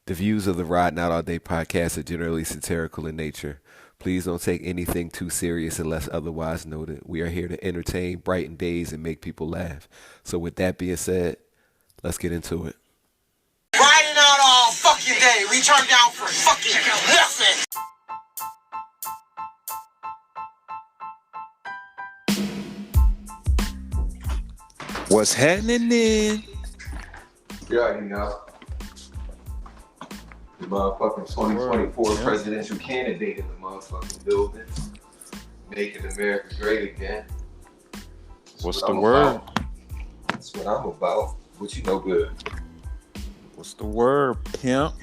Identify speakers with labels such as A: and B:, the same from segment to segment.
A: The views of the Riding Out All Day podcast are generally satirical in nature. Please don't take anything too serious unless otherwise noted. We are here to entertain, brighten days, and make people laugh. So with that being said, let's get into it.
B: Riding out all fucking day. We turn down for fucking nothing.
C: What's happening then?
D: You already know. The motherfucking 2024 presidential candidate in the motherfucking building. Making America great again.
C: What's the word?
D: That's what I'm about. What you know good.
C: What's the word, pimp?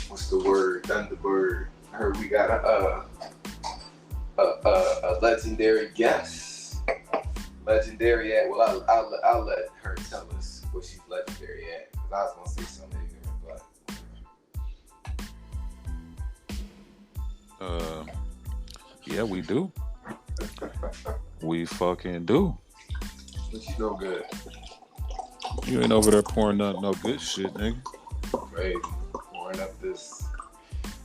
D: What's the word? Thunderbird. I heard we got a legendary guest. Legendary at, well, I'll let her tell us what she's legendary at. Because I was going to say something ignorant, but...
C: Yeah, we do. We fucking do.
D: What you know good?
C: You ain't over there pouring no good shit, nigga.
D: Crazy. Pouring up this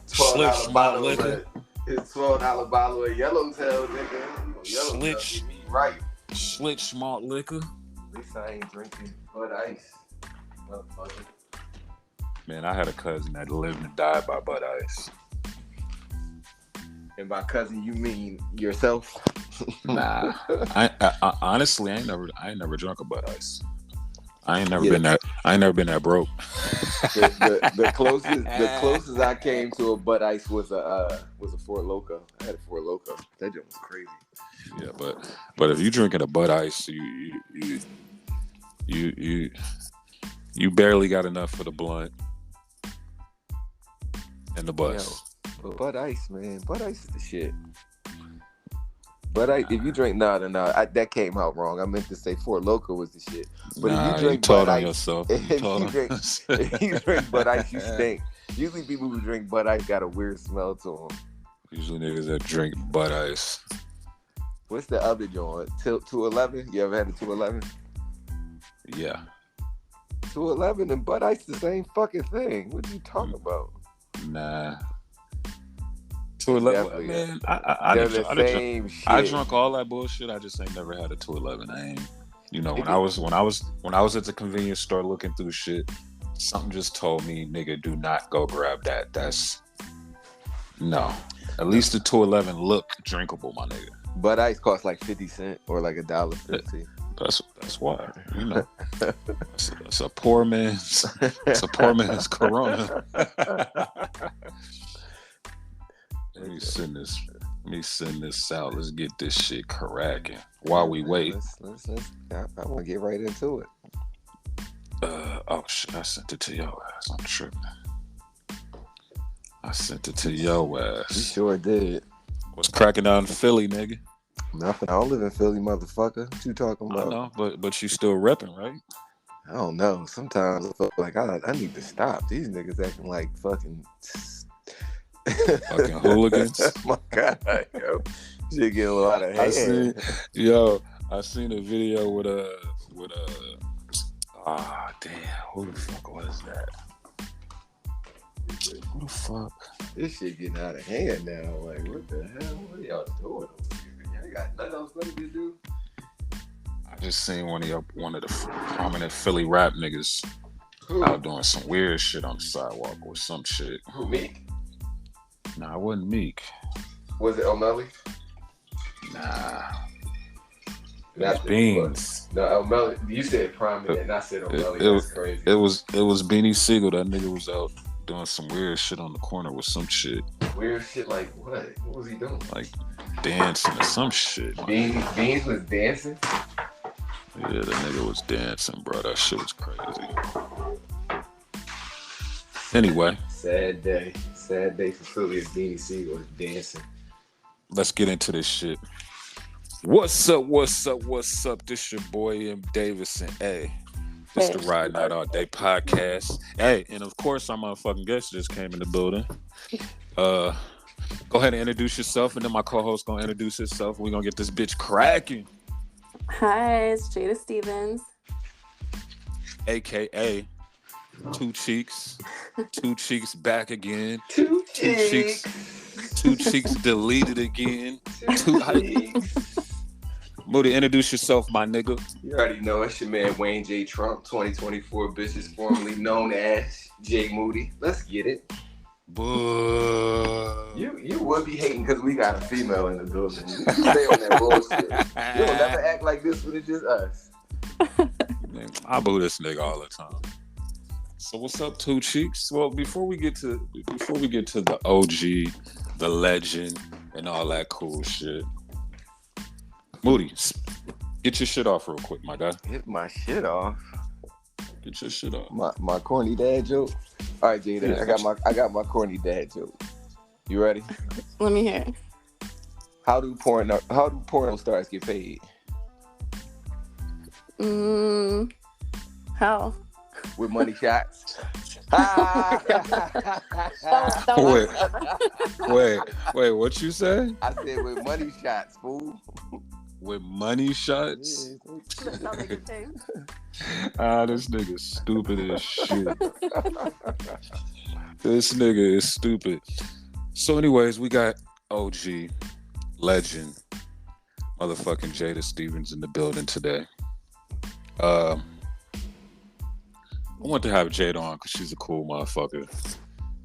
C: Slick
D: $12 bottle of
C: liquor.
D: It's $12 bottle of Yellowtail, nigga. Yellowtail
C: Slick.
D: get me right.
C: Slick smart liquor.
D: At least I ain't drinking Bud Ice. Motherfucker.
C: Man, I had a cousin that lived and died by Bud Ice.
D: And by cousin, you mean yourself?
C: Nah, I honestly, I ain't never drunk a Bud Ice. I ain't never been that broke.
D: the closest I came to a Bud Ice was a Four Loko. I had a Four Loko. That joint was crazy.
C: Yeah, but if you drinking a Bud Ice, you barely got enough for the blunt and the bus.
D: But Bud Ice, man, Bud Ice is the shit. Bud Ice, if you drink that came out wrong. I meant to say Four Loko was the shit. But if you drink Bud Ice,
C: yourself.
D: If you drink Bud Ice, you stink. Usually people who drink Bud Ice got a weird smell to them.
C: Usually niggas that drink Bud Ice.
D: What's the other joint? 211? You ever had a 211?
C: Yeah.
D: 211 and Bud Ice the same fucking thing. What are you talking about?
C: Nah. 211, man. I drunk all that bullshit. I just ain't never had a 211. I ain't. You know, when I was at the convenience store looking through shit, something just told me, nigga, do not go grab that. That's no. At least the 211 look drinkable, my nigga.
D: Bud Ice costs like 50 cents or like $1.50.
C: That's why, you know. It's a poor man's Corona. Let me send this out. Let's get this shit cracking while we wait.
D: I want to get right into it.
C: Oh shit! I sent it to your ass. I'm tripping. I sent it to your ass.
D: You sure did.
C: What's cracking out in Philly, nigga?
D: Nothing. I don't live in Philly, motherfucker. What you talking about?
C: I know, but you still repping, right?
D: I don't know. Sometimes I feel like I need to stop. These niggas acting like fucking
C: hooligans.
D: My God, yo, shit getting a little out of hand.
C: I seen a video with damn, who the fuck was that? Who the fuck?
D: This shit getting out of hand now. Like, what the hell? What are y'all doing over here? Y'all got nothing else better to do?
C: I just seen one of the prominent Philly rap niggas out doing some weird shit on the sidewalk or some shit.
D: Who, Meek?
C: Nah, it wasn't Meek.
D: Was it O'Malley?
C: Nah.
D: Not
C: Beans.
D: No, O'Malley. You said prominent, and I said O'Malley. That's crazy.
C: It was Beanie Siegel. That nigga was out doing some weird shit on the corner with some shit.
D: Weird shit like what? What was he doing?
C: Like dancing or some shit.
D: Beans was dancing?
C: Yeah, the nigga was dancing, bro. That shit was crazy. Anyway.
D: Sad day for Philly if Beanie Siegel was dancing.
C: Let's get into this shit. What's up? This your boy Mdavis and A. It's the Riding Out All Day podcast. Hey, and of course our motherfucking guest just came in the building. Go ahead and introduce yourself, and then my co-host gonna introduce himself. We're gonna get this bitch cracking.
E: Hi, it's Jada Stevens.
C: AKA Two cheeks back again.
D: Two
C: Two cheeks. Two cheeks deleted again. Two
D: cheeks.
C: Moody, introduce yourself, my nigga.
D: You already know it's your man Wayne J. Trump, 2024 bitches, formerly known as J. Moody. Let's get it. You would be hating because we got a female in the building. You stay on that bullshit. You don't never act like this when it's just us.
C: Man, I boo this nigga all the time. So what's up, Two Cheeks? Well, before we get to the OG, the legend, and all that cool shit, Moody, get your shit off real quick, my guy.
D: Get my shit off.
C: Get your shit off.
D: My corny dad joke. All right, Jada,
C: Yeah,
D: I got my corny dad joke. You ready?
E: Let me hear it.
D: How do porno stars get paid?
E: How?
D: With money shots.
C: Wait, what you say?
D: I said with money shots, fool.
C: With money shots?
E: That's how they get paid.
C: This nigga stupid as shit. This nigga is stupid. So anyways, we got OG, legend, motherfucking Jada Stevens in the building today. I want to have Jada on because she's a cool motherfucker.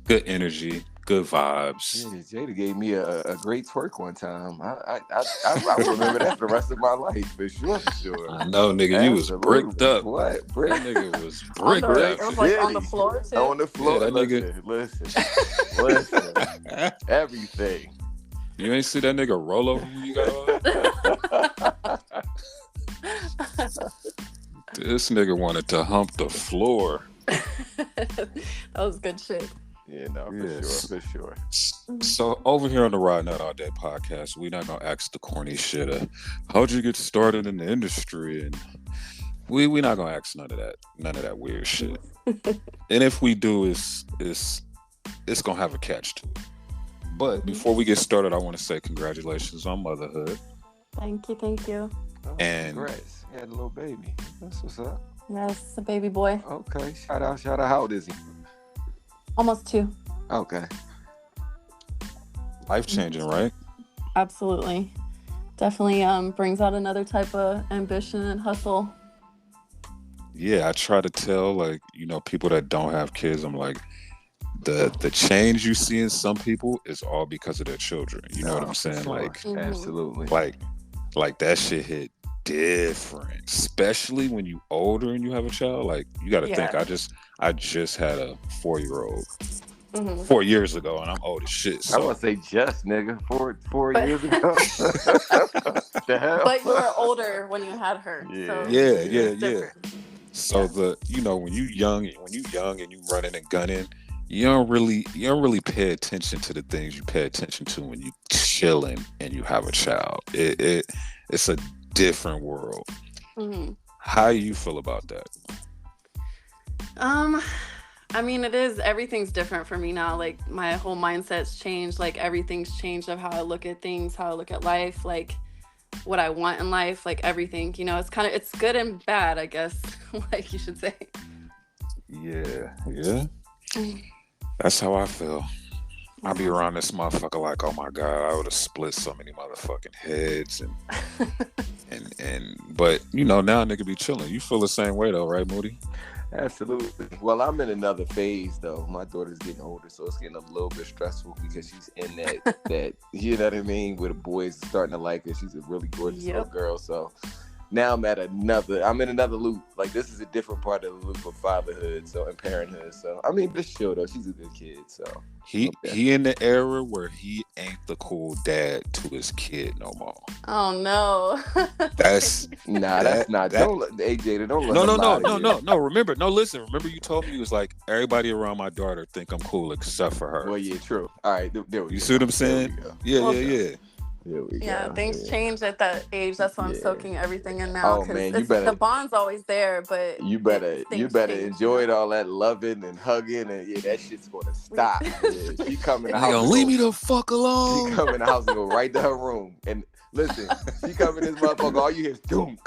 C: Good energy, good vibes.
D: Yeah, Jada gave me a great twerk one time. I remember that for the rest of my life, for sure.
C: I know, nigga, you was bricked up.
D: What?
C: That nigga was bricked up.
E: It was like on the floor too.
D: On the floor.
C: Yeah, that
D: Listen. Everything.
C: You ain't see that nigga roll over when you got on? This nigga wanted to hump the floor.
E: That was good shit.
D: Yeah, no, for sure.
C: So over here on the Ride Not All Day podcast, we're not gonna ask the corny shit of how'd you get started in the industry, and we not gonna ask none of that weird shit. And if we do, it's gonna have a catch to it. But before we get started, I want to say congratulations on motherhood.
E: Thank you.
D: Oh,
C: And
D: congrats. You had a little baby. That's what's up.
E: Yes, a baby boy.
D: Okay, shout out. How old is he?
E: Almost 2.
D: Okay.
C: life changing, right?
E: Absolutely. Definitely brings out another type of ambition and hustle.
C: Yeah, I try to tell, like, you know, people that don't have kids, I'm like, the change you see in some people is all because of their children. You know what I'm saying?
D: Sure.
C: Like,
D: Absolutely.
C: Like that shit hit different, especially when you older and you have a child. Like, you got to think. I just had a 4-year-old 4 years ago, and I'm old as shit. So.
D: I want to say just nigga 4 years ago. The hell?
E: But you were older when you had her.
D: Yeah.
E: So
C: Yeah. So when you young and you running and gunning, you don't really pay attention to the things you pay attention to when you chilling and you have a child. It's a different world.
E: Mm-hmm.
C: How do you feel about that?
E: I mean, everything's different for me now. Like, my whole mindset's changed. Like, everything's changed of how I look at things, how I look at life, like what I want in life, like everything, you know, it's good and bad, I guess, like you should say.
C: Yeah. That's how I feel. I be around this motherfucker like, oh my God, I would have split so many motherfucking heads and but you know, now nigga be chilling. You feel the same way though, right, Moody?
D: Absolutely. Well, I'm in another phase though. My daughter's getting older, so it's getting a little bit stressful because she's in that you know what I mean, where the boys are starting to like her. She's a really gorgeous little girl. So now I'm in another loop. Like, this is a different part of the loop of fatherhood, so, and parenthood. So I mean, but chill though. She's a good kid. So
C: he in the era where he ain't the cool dad to his kid no more.
E: Oh no.
C: That's
D: that's not. Don't AJ. Don't let
C: no. Remember you told me, it was like, everybody around my daughter think I'm cool except for her.
D: Well, yeah, true. All right, there we go.
C: You see what I'm saying? Yeah.
D: There we go.
E: Yeah, things change at that age. That's why I'm soaking everything in now.
D: Oh man,
E: the bond's always there, but
D: you better enjoy all that loving and hugging, and that shit's gonna stop. She come in the house.
C: Leave me the fuck alone.
D: She come in the house and go right to her room, and listen, she come in this motherfucker. All you hear is doom.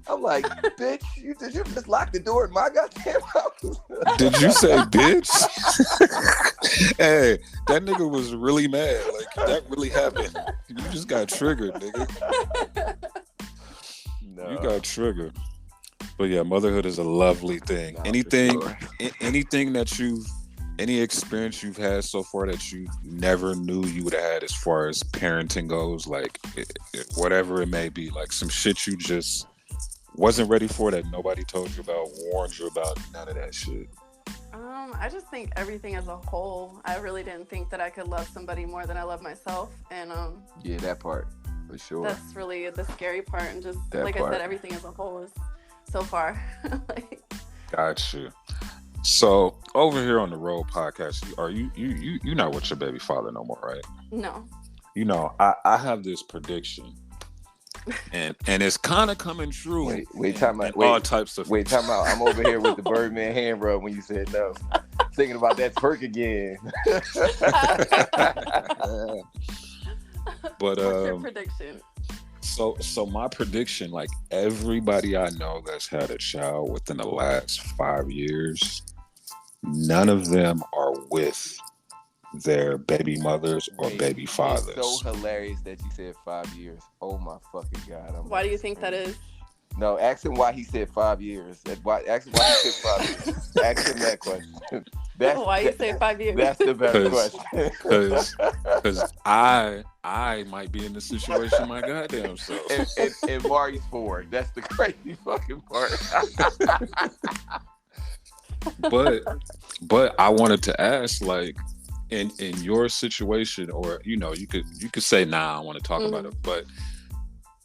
D: I'm like, bitch, you just locked the door in my goddamn house.
C: Did you say bitch? Hey, that nigga was really mad. Like, that really happened. You just got triggered, nigga.
D: No.
C: You got triggered. But yeah, motherhood is a lovely thing.
D: Nah,
C: Anything,
D: for sure.
C: anything that any experience you've had so far that you never knew you would have had as far as parenting goes, like whatever it may be, like some shit you just wasn't ready for that nobody told you about, warned you about, none of that shit.
E: I just think everything as a whole, I really didn't think that I could love somebody more than I love myself. And
D: Yeah, that part, for sure.
E: that's really the scary part. And just
D: That
E: like
D: part.
E: I said, everything as a whole is so far. Like,
C: Got you. So over here on the Road Podcast, are you not with your baby father no more, right?
E: no.
C: You know, I have this prediction, and it's kind of coming true.
D: Time out.
C: all types of.
D: Wait, time out. I'm over here with the Birdman hand rub when you said no. Thinking about that twerk again.
C: But
E: What's your prediction?
C: So my prediction, like everybody I know that's had a child within the last 5 years, none of them are with their baby mothers or
D: Wait,
C: baby fathers.
D: It's so hilarious that you said 5 years. Oh my fucking God.
E: Why do you think that is?
D: No, ask him why he said 5 years. Ask him why he said 5 years. Ask him that question.
E: Why you say 5 years?
D: That's the better question.
C: Because I might be in the situation my goddamn self.
D: and Mari's 4. That's the crazy fucking part.
C: But I wanted to ask, like, in your situation, or you could say, nah, I want to talk about it, but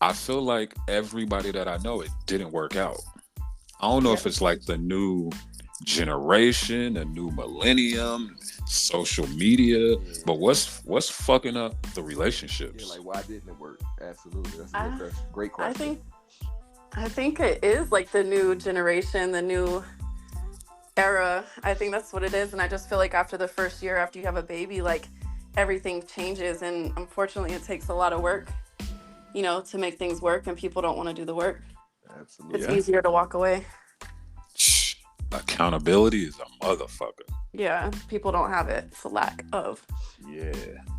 C: I feel like everybody that I know, it didn't work out. I don't know if it's like the new generation, a new millennium, social media, but what's fucking up the relationships?
D: Yeah, like why didn't it work? Absolutely, that's a good question. Great question.
E: I think it is like the new generation, the new era. I think that's what it is, and I just feel like after the first year, after you have a baby, like everything changes, and unfortunately, it takes a lot of work, to make things work, and people don't want to do the work.
D: Absolutely,
E: it's easier to walk away.
C: Accountability is a motherfucker.
E: Yeah, people don't have it. It's a lack of.
C: Yeah.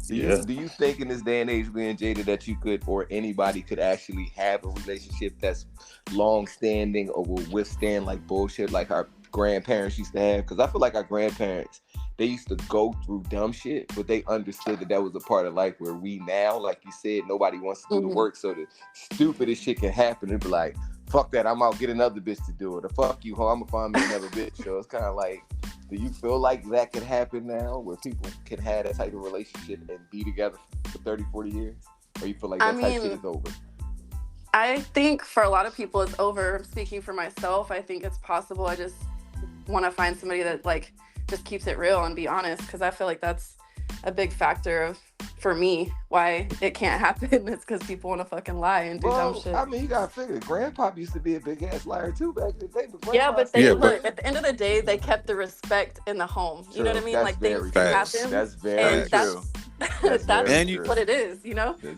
D: Do you think in this day and age, being Jada, that you could, or anybody could actually have a relationship that's long-standing or will withstand like bullshit like our grandparents used to have? Because I feel like our grandparents, they used to go through dumb shit, but they understood that was a part of life, where we now, like you said, nobody wants to do the work, so the stupidest shit can happen and be like, fuck that, I'm out, get another bitch to do it, or fuck you, I'm gonna find me another bitch. So it's kind of like, do you feel like that could happen now, where people can have that type of relationship and be together for 30, 40 years? Or you feel like that type shit is over?
E: I think for a lot of people it's over. Speaking for myself, I think it's possible. I just want to find somebody that like just keeps it real and be honest, because I feel like that's a big factor for me why it can't happen. It's because people want to fucking lie and do dumb shit.
D: I mean, you gotta figure, Grandpa used to be a big ass liar too back in the day. But
E: Look, at the end of the day, they kept the respect in the home. You know what I mean?
D: That's
E: like things
C: facts.
E: happen.
D: That's very true.
E: That's what it is,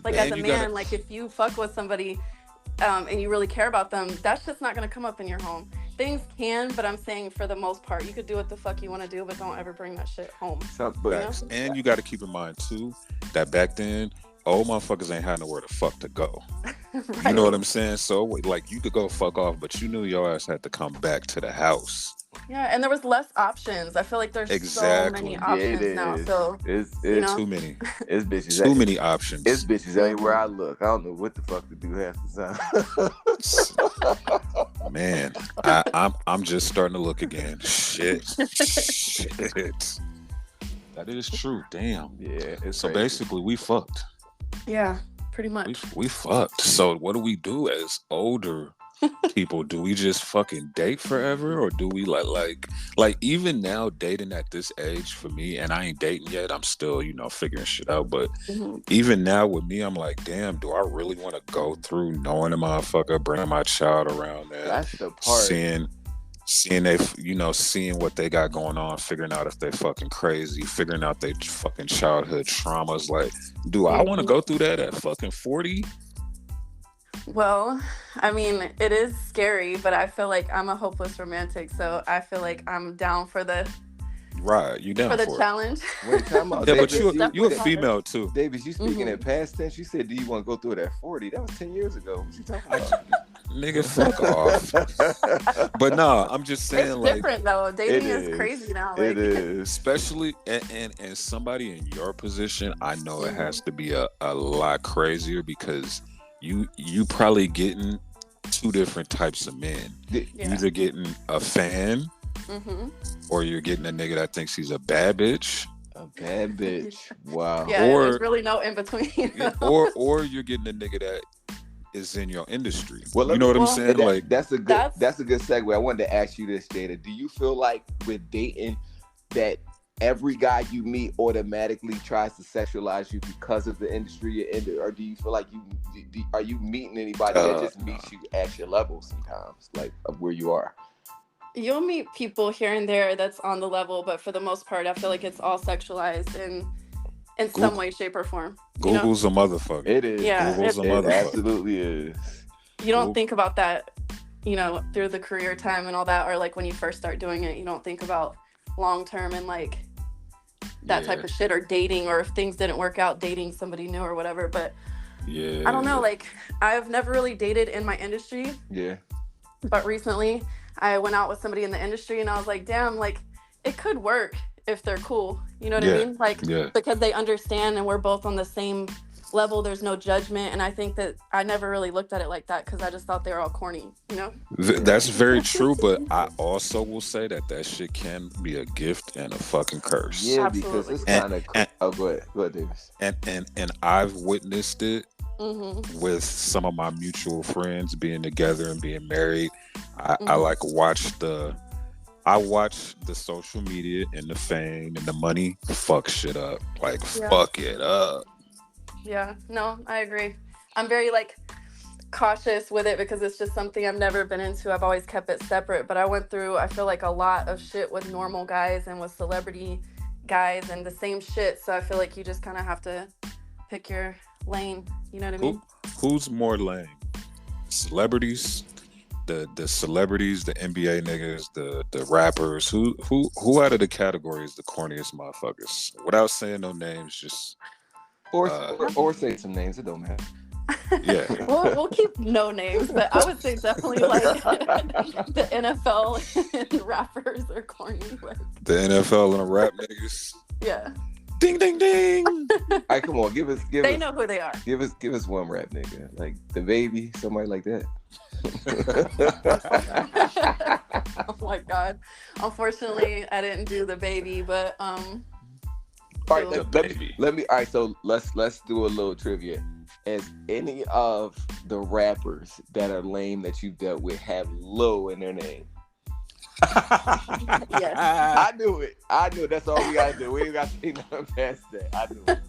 E: Like as a man, like if you fuck with somebody and you really care about them, that's just not gonna come up in your home. Things can, but I'm saying for the most part, you could do what the fuck you want to do, but don't ever bring that shit home.
C: And you got to keep in mind too that back then, old motherfuckers ain't had nowhere the fuck to go. Right. You know what I'm saying? So like you could go fuck off, but you knew your ass had to come back to the house.
E: Yeah, and there was less options. I feel like there's so many options now. So
D: it's
C: too many.
D: It's bitches.
C: Too many options.
D: It's bitches everywhere I look. I don't know what the fuck to do half the time.
C: Man, I'm just starting to look again. Shit. That is true. Damn.
D: Yeah.
C: So basically, we fucked.
E: Yeah, pretty much.
C: We fucked. So what do we do as older people? Do we just fucking date forever, or do we like even now dating at this age for me, and I ain't dating yet, I'm still figuring shit out, but even now with me, I'm like, damn, do I really want to go through knowing a motherfucker, bringing my child around there,
D: that's the part,
C: seeing they seeing what they got going on, figuring out if they fucking crazy, figuring out they fucking childhood traumas, like, do I want to go through that at fucking 40?
E: Well, I mean, it is scary, but I feel like I'm a hopeless romantic, so I feel like I'm down for the
C: Right, you down for it.
E: challenge.
D: Wait, time out.
C: Yeah, but
D: Davis,
C: you a female too.
D: Davis, you speaking in past tense. You said, do you want to go through it at 40? That was 10 years ago. What you talking about?
C: Nigga, fuck off. But nah, I'm just saying,
E: It's
C: like,
E: different though. Dating
D: is.
E: is crazy now.
D: It
E: Like,
D: is.
C: especially and somebody in your position, I know it has to be a lot crazier because you probably getting two different types of men.
E: Yeah.
C: You're either getting a fan or you're getting a nigga that thinks he's a bad bitch.
D: A bad bitch. Wow.
E: Yeah,
C: Or-
E: there's really no in between.
C: or you're getting a nigga that is in your industry.
D: Well,
C: You know what I'm
E: well,
C: saying? Like,
D: that's a good segue. I wanted to ask you this, Jada. Do you feel like with dating that every guy you meet automatically tries to sexualize you because of the industry you're in, or do you feel like are you meeting anybody that just meets you at your level sometimes, like of where you are?
E: You'll meet people here and there that's on the level, but for the most part, I feel like it's all sexualized in some way, shape, or form.
C: Google's a motherfucker.
D: It is.
E: Yeah,
C: Google's a
D: It
C: motherfucker.
D: absolutely is.
E: You don't think about that, through the career time and all that, or like when you first start doing it, you don't think about long term and like that type of shit, or dating, or if things didn't work out, dating somebody new or whatever. But
C: Yeah.
E: I don't know, like I've never really dated in my industry,
D: Yeah.
E: but recently I went out with somebody in the industry and I was like, damn, like it could work if they're cool. You know what I mean? Like, because they understand and we're both on the same level. There's no judgment. And I think that I never really looked at it like that because I just thought they were all corny,
C: That's very true, but I also will say that shit can be a gift and a fucking curse.
D: Yeah,
E: Absolutely.
D: because it's kind of. Go ahead, Davis.
C: And I've witnessed it with some of my mutual friends being together and being married. I like I watch the social media and the fame and the money fuck shit up. Like, fuck it up.
E: Yeah, no, I agree. I'm very like cautious with it because it's just something I've never been into. I've always kept it separate, but I went through, I feel like, a lot of shit with normal guys and with celebrity guys and the same shit. So I feel like you just kind of have to pick your lane. You know what I mean?
C: Who's more lame? Celebrities? The celebrities, the NBA niggas, the rappers, who out of the category is the corniest motherfuckers? Without saying no names, just
D: or say some names. It don't matter.
C: Yeah.
E: We'll keep no names, but I would say definitely like the NFL and rappers are corny. Like,
C: The NFL and the rap niggas.
E: yeah.
C: Ding ding ding.
D: All right, come on, give us.
E: They know who they are.
D: Give us one rap nigga, like the baby, somebody like that.
E: Oh my god. Unfortunately, I didn't do the baby, but
D: All right,
C: baby.
D: let me. All right, so let's do a little trivia. Has any of the rappers that are lame that you've dealt with have Lil in their name?
E: yes.
D: I knew it. That's all we gotta do. We ain't got to say nothing past that. I knew it.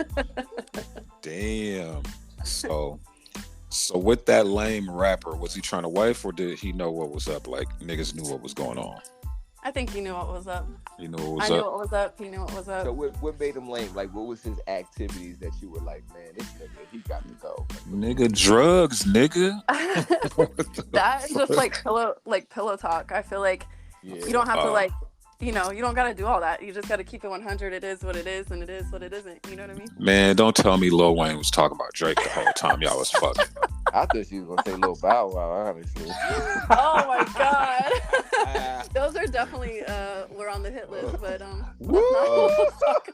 C: Damn. So with that lame rapper, was he trying to wife or did he know what was up? Like, niggas knew what was going on.
E: I think he knew what was up.
C: He knew what was
E: I
C: up.
E: knew what was up. He knew what was up.
D: So what made him lame? Like, what was his activities that you were like, man, this nigga, he got to go.
C: Nigga, drugs, nigga.
E: That is just like pillow talk. I feel like you don't have to you don't got to do all that. You just got to keep it 100. It is what it is, and it is what it isn't. You know what I mean?
C: Man, don't tell me Lil Wayne was talking about Drake the whole time y'all was fucking.
D: I thought she was gonna say Lil Bow Wow, honestly.
E: Oh my god, those are definitely were on the hit list, but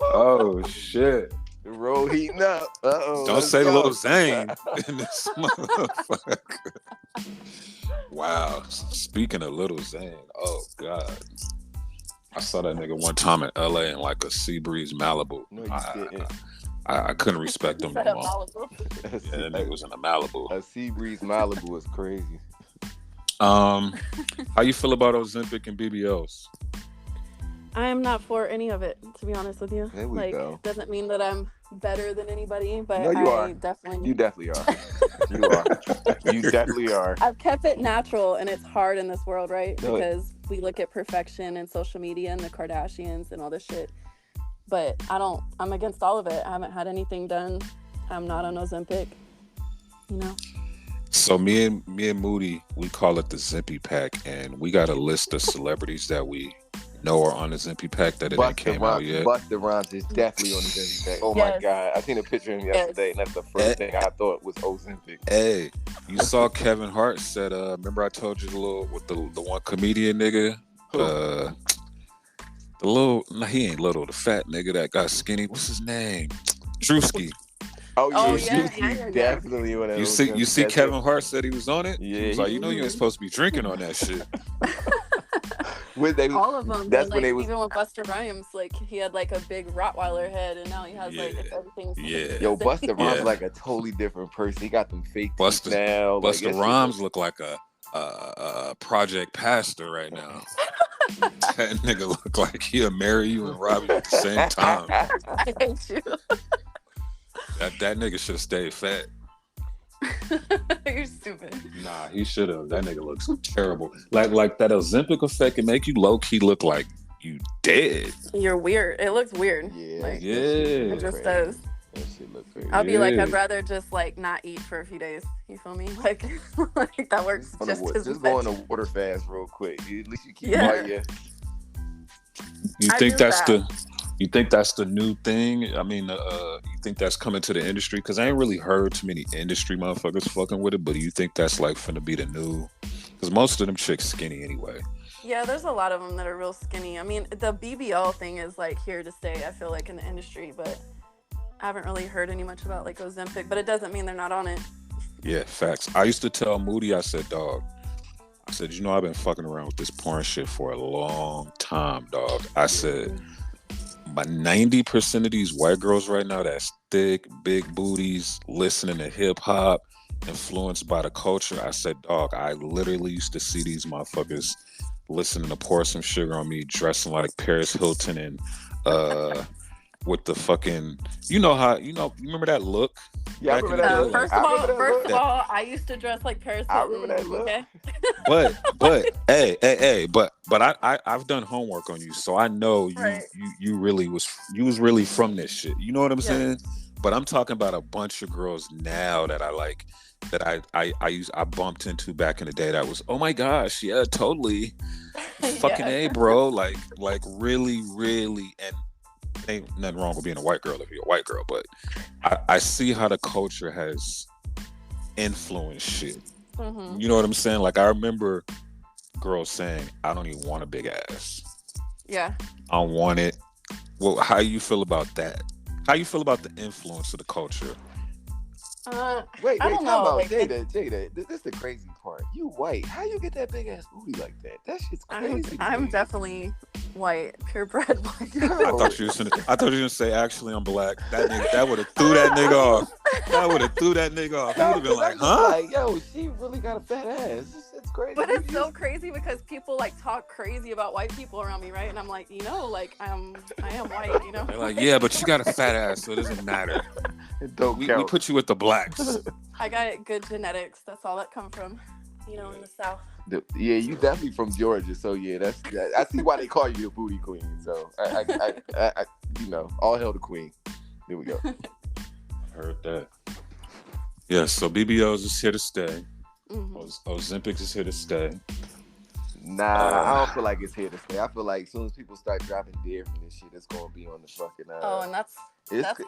C: Oh shit!
D: The road heating up.
C: Don't say Lil Zane in this motherfucker. Wow. Speaking of Lil Zane, oh god. I saw that nigga one time in LA in like a sea breeze Malibu.
D: No, you didn't.
C: I couldn't respect him no more.
E: Malibu.
C: Yeah, that nigga was in a Malibu.
D: A sea breeze Malibu is crazy.
C: How you feel about Ozempic and BBLs?
E: I am not for any of it, to be honest with you.
D: There we go.
E: Doesn't mean that I'm better than anybody, but
D: No, you are.
E: You definitely
D: are. You are. You definitely are.
E: I've kept it natural, and it's hard in this world, right?
D: No,
E: because we look at perfection and social media and the Kardashians and all this shit. But I'm against all of it. I haven't had anything done. I'm not on Ozempic,
C: So me and Moody, we call it the Zippy Pack, and we got a list of celebrities that we know are on the Zippy Pack that it ain't came out yet.
D: Busta Rhymes is definitely on the Zippy Pack. Oh
E: Yes.
D: my God, I seen a picture of him yesterday, and that's the first thing I thought was Ozempic.
C: Hey, you saw Kevin Hart said, remember I told you the one comedian nigga? He ain't little, the fat nigga that got skinny. What's his name? Drewski.
D: Oh
E: yeah.
D: Definitely on that.
C: You see Kevin Hart said he was on it?
D: Yeah,
C: he was like, you ain't supposed to be drinking on that shit.
E: All of them.
D: That's
E: like,
D: when they was
E: even with Busta Rhymes, like he had like a big Rottweiler head, and now he has like everything's.
C: Yeah.
D: Yo, Busta Rhymes like a totally different person. He got them fake teeth now.
C: Busta Rhymes look like a project pastor right now. That nigga look like he'll marry you and rob you at the same time.
E: I hate you.
C: That nigga should have stayed fat.
E: You're stupid.
C: Nah, he should have. That nigga looks terrible. Like that Ozempic effect can make you low key look like you dead.
E: You're weird. It looks weird.
D: Yeah,
E: like,
C: yeah.
E: It just does.
D: That shit look crazy.
E: I'll be like, I'd rather just like not eat for a few days. You feel me? Like that works just as
D: just
E: much.
D: go on a water fast real quick. At least you keep
C: You think that's the new thing? I mean, you think that's coming to the industry? Because I ain't really heard too many industry motherfuckers fucking with it. But do you think that's like finna be the new? Because most of them chicks skinny anyway.
E: Yeah, there's a lot of them that are real skinny. I mean, the BBL thing is like here to stay. I feel like in the industry, but I haven't really heard any much about like Ozempic. But it doesn't mean they're not on it.
C: Yeah, facts. I used to tell Moody, I said, dog. I said, you know, I've been fucking around with this porn shit for a long time, dog. I said, but 90% of these white girls right now that's thick, big booties, listening to hip hop, influenced by the culture. I said, dog, I literally used to see these motherfuckers listening to Pour Some Sugar on Me, dressing like Paris Hilton and with the fucking, you remember that look?
D: Yeah, I remember that look.
E: First of all, I used to dress like Paris Hilton.
D: I remember that look.
E: Okay.
C: but I've done homework on you, so I know you was really from this shit. You know what I'm saying? But I'm talking about a bunch of girls now that I like, that I bumped into back in the day. That was, oh my gosh, yeah, totally, fucking A, bro. Like really, and ain't nothing wrong with being a white girl if you're a white girl, but I see how the culture has influenced shit. Mm-hmm. You know what I'm saying? Like I remember girls saying, I don't even want a big ass.
E: Yeah.
C: I don't want it. Well, how you feel about that? How you feel about the influence of the culture?
D: Wait,
E: I don't
D: talk
E: know.
D: about
E: Like,
D: Jada. This is the crazy part. You white. How you get that big ass booty like that? That shit's crazy.
E: I'm definitely white, purebred white.
C: I thought you were gonna say, actually, I'm black. That would have threw that nigga off. That would have threw that nigga off. He would have been like, huh?
D: Like, yo, she really got a fat ass. It's crazy.
E: But it's so crazy because people like talk crazy about white people around me, right? And I'm like, like I am white, you know.
C: They're like, yeah, but you got a fat ass, so it doesn't matter. We put you with the blacks.
E: I got good genetics. That's all that come from, in the South.
D: Yeah, you definitely from Georgia, so yeah, I see why they call you the booty queen. So I all hail the queen. There we go.
C: Heard that. Yeah, so BBLs is here to stay.
E: Mm-hmm.
C: Ozempic is here to stay.
D: Nah, I don't feel like it's here to stay. I feel like as soon as people start dropping dead from this shit, it's gonna be on the fucking.
E: And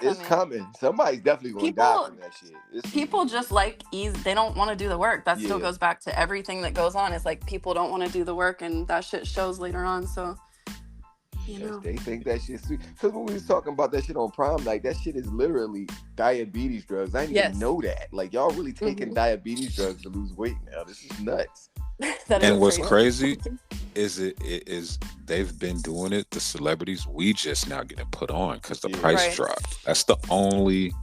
D: it's coming. Somebody's definitely gonna die from that shit.
E: People just like ease. They don't want to do the work. That still goes back to everything that goes on. It's like people don't want to do the work, and that shit shows later on. So.
D: They think that shit's sweet. Because when we was talking about that shit on Prime, like that shit is literally diabetes drugs. I didn't even know that. Like y'all really taking diabetes drugs to lose weight now. This is nuts.
C: And what's crazy is they've been doing it. The celebrities, we just now getting put on because the price dropped. That's the only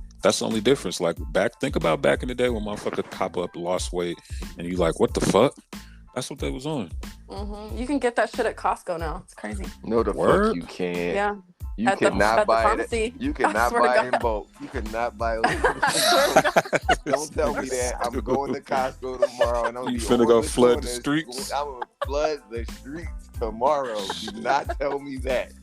C: difference. Like think about back in the day when motherfuckers pop up, lost weight, and you like, what the fuck? That's what they was on.
E: Mm-hmm. You can get that shit at Costco now. It's crazy.
D: No, the fuck you can't.
E: Yeah.
D: You cannot buy it. You cannot buy it in bulk. You cannot buy it. Don't tell me that. I'm going to Costco tomorrow and
C: you finna go flood the streets.
D: I'm gonna flood the streets tomorrow. Do not tell me that.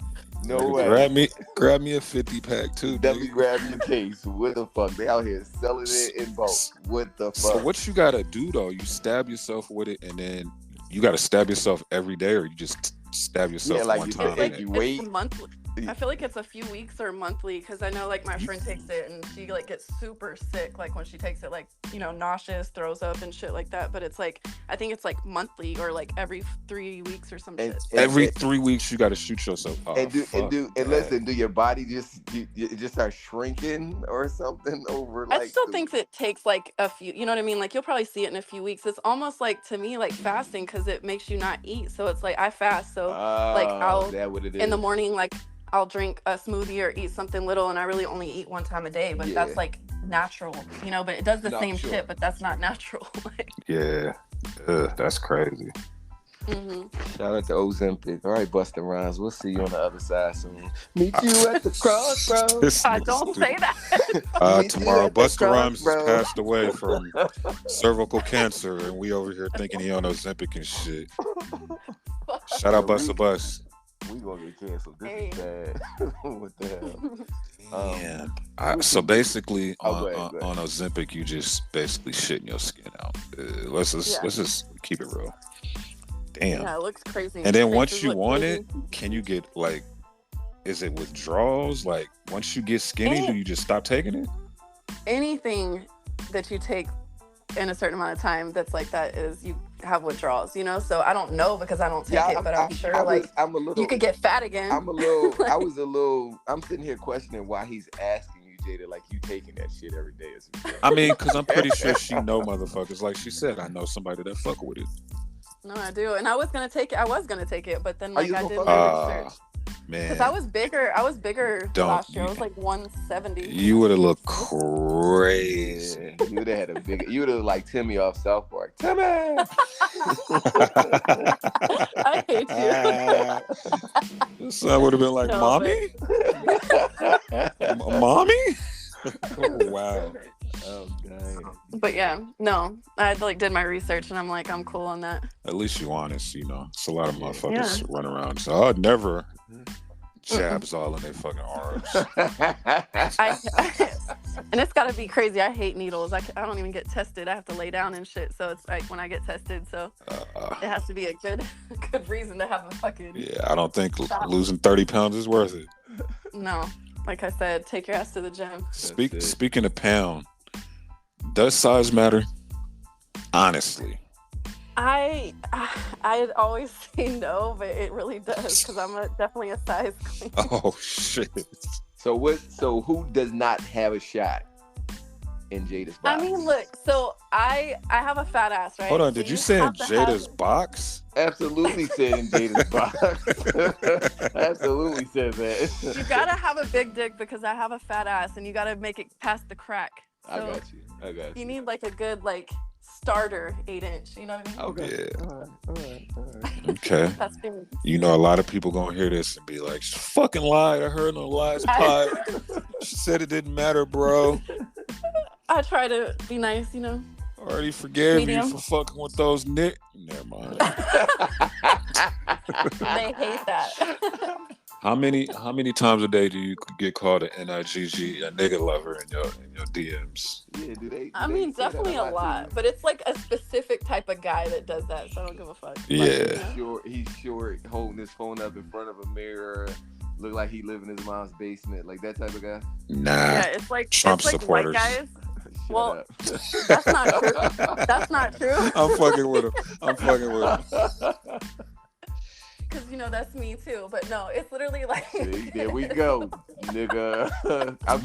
D: No way.
C: Grab me a 50 pack too.
D: Definitely
C: Nigga.
D: grab your case. What the fuck? They out here selling it in bulk. What the fuck?
C: So what you gotta do though? You stab yourself with it, and then you gotta stab yourself every day, or you just stab yourself
D: like
C: one
D: you
C: time.
D: said,
C: and
D: you
C: then-
D: wait.
E: It's monthly. I feel like it's a few weeks or monthly because I know like my friend takes it and she like gets super sick like when she takes it, like, you know, nauseous, throws up and shit like that. But it's like, I think it's like monthly or like every 3 weeks or some shit.
C: Every 3 weeks you gotta shoot yourself. Oh,
D: Listen, do your body just start shrinking or something over like?
E: I still think it takes like a few, you know what I mean? Like you'll probably see it in a few weeks. It's almost like to me like fasting because it makes you not eat. So it's like I fast, so like I'll in the morning like I'll drink a smoothie or eat something little, and I really only eat one time a day, but that's like natural, you know, but it does the same shit, but that's not natural.
C: Yeah. That's crazy.
D: Shout out to Ozempic. All right, Busta Rhymes. We'll see you on the other side soon. Meet you at the crossroads.
E: Don't say that.
C: Tomorrow, Busta Rhymes has passed away from cervical cancer, and we over here thinking he on Ozempic and shit. Shout out Busta Bus.
D: We gonna get canceled. This is bad. What the hell?
C: So basically,
D: go ahead.
C: on Ozempic, you just basically shitting your skin out. Let's just keep it real. Damn.
E: Yeah, it looks crazy.
C: And then once you want it, can you get like? Is it withdrawals? Like once you get skinny, do you just stop taking it?
E: Anything that you take in a certain amount of time that's like that is you have withdrawals, you know? So I don't know because I don't take it, but I'm sure I'm a little, you could get fat again.
D: I'm a little, I'm sitting here questioning why he's asking you, Jada, like you taking that shit every day.
C: I mean, because I'm pretty sure she know motherfuckers. Like she said, I know somebody that fuck with it.
E: No, I do. And I was going to take it, but then like I did my research.
C: Man.
E: Because I was bigger last year. I was like 170.
C: You would have looked crazy.
D: You would have had a big. You would have like Timmy off South Park. Timmy.
E: I hate you.
C: Son would have been like, mommy, mommy. Oh, wow.
D: Oh, dang.
E: But yeah, no, I like did my research and I'm like, I'm cool on that.
C: At least you honest, you know. It's a lot of motherfuckers run around. So I'd never jabs all in their fucking arms.
E: And it's gotta be crazy. I hate needles. I don't even get tested. I have to lay down and shit. So it's like when I get tested, so it has to be a good reason to have a fucking.
C: Yeah, I don't think losing 30 pounds is worth it.
E: No, like I said, take your ass to the gym.
C: Speaking of pound, does size matter? Honestly.
E: I always say no, but it really does because I'm definitely a size queen.
C: Oh shit!
D: So who does not have a shot in Jada's box?
E: I mean, look. So I have a fat ass, right?
C: Hold on.
E: So
C: did you say in Jada's box?
D: Absolutely said in Jada's box. Absolutely said that.
E: You gotta have a big dick because I have a fat ass, and you gotta make it past the crack. So
D: I got you.
E: You need like a good starter 8-inch. You know what I mean?
D: Okay.
C: Yeah.
D: All right.
C: Okay.
E: That's me.
C: You know, a lot of people gonna hear this and be like, "She fucking lied. I heard on the last pod. She said it didn't matter, bro."
E: I try to be nice, you know.
C: Already forgave
E: Medium.
C: you for fucking with those Never mind.
E: They hate that.
C: How many times a day do you get called an NIGG, a nigga lover in your DMs?
D: Yeah, do they
E: definitely a lot, but it's like a specific type of guy that does that, so I don't give a fuck.
C: Yeah.
D: He's short, holding his phone up in front of a mirror, look like he live in his mom's basement, like that type of guy.
C: Nah.
E: Yeah, it's like
C: Trump supporters.
E: White guys.
D: Shut up.
E: That's not true. That's not true.
C: I'm fucking with him.
E: Because, you know, that's me too. But no, it's literally like...
D: See, there we go, nigga. I'm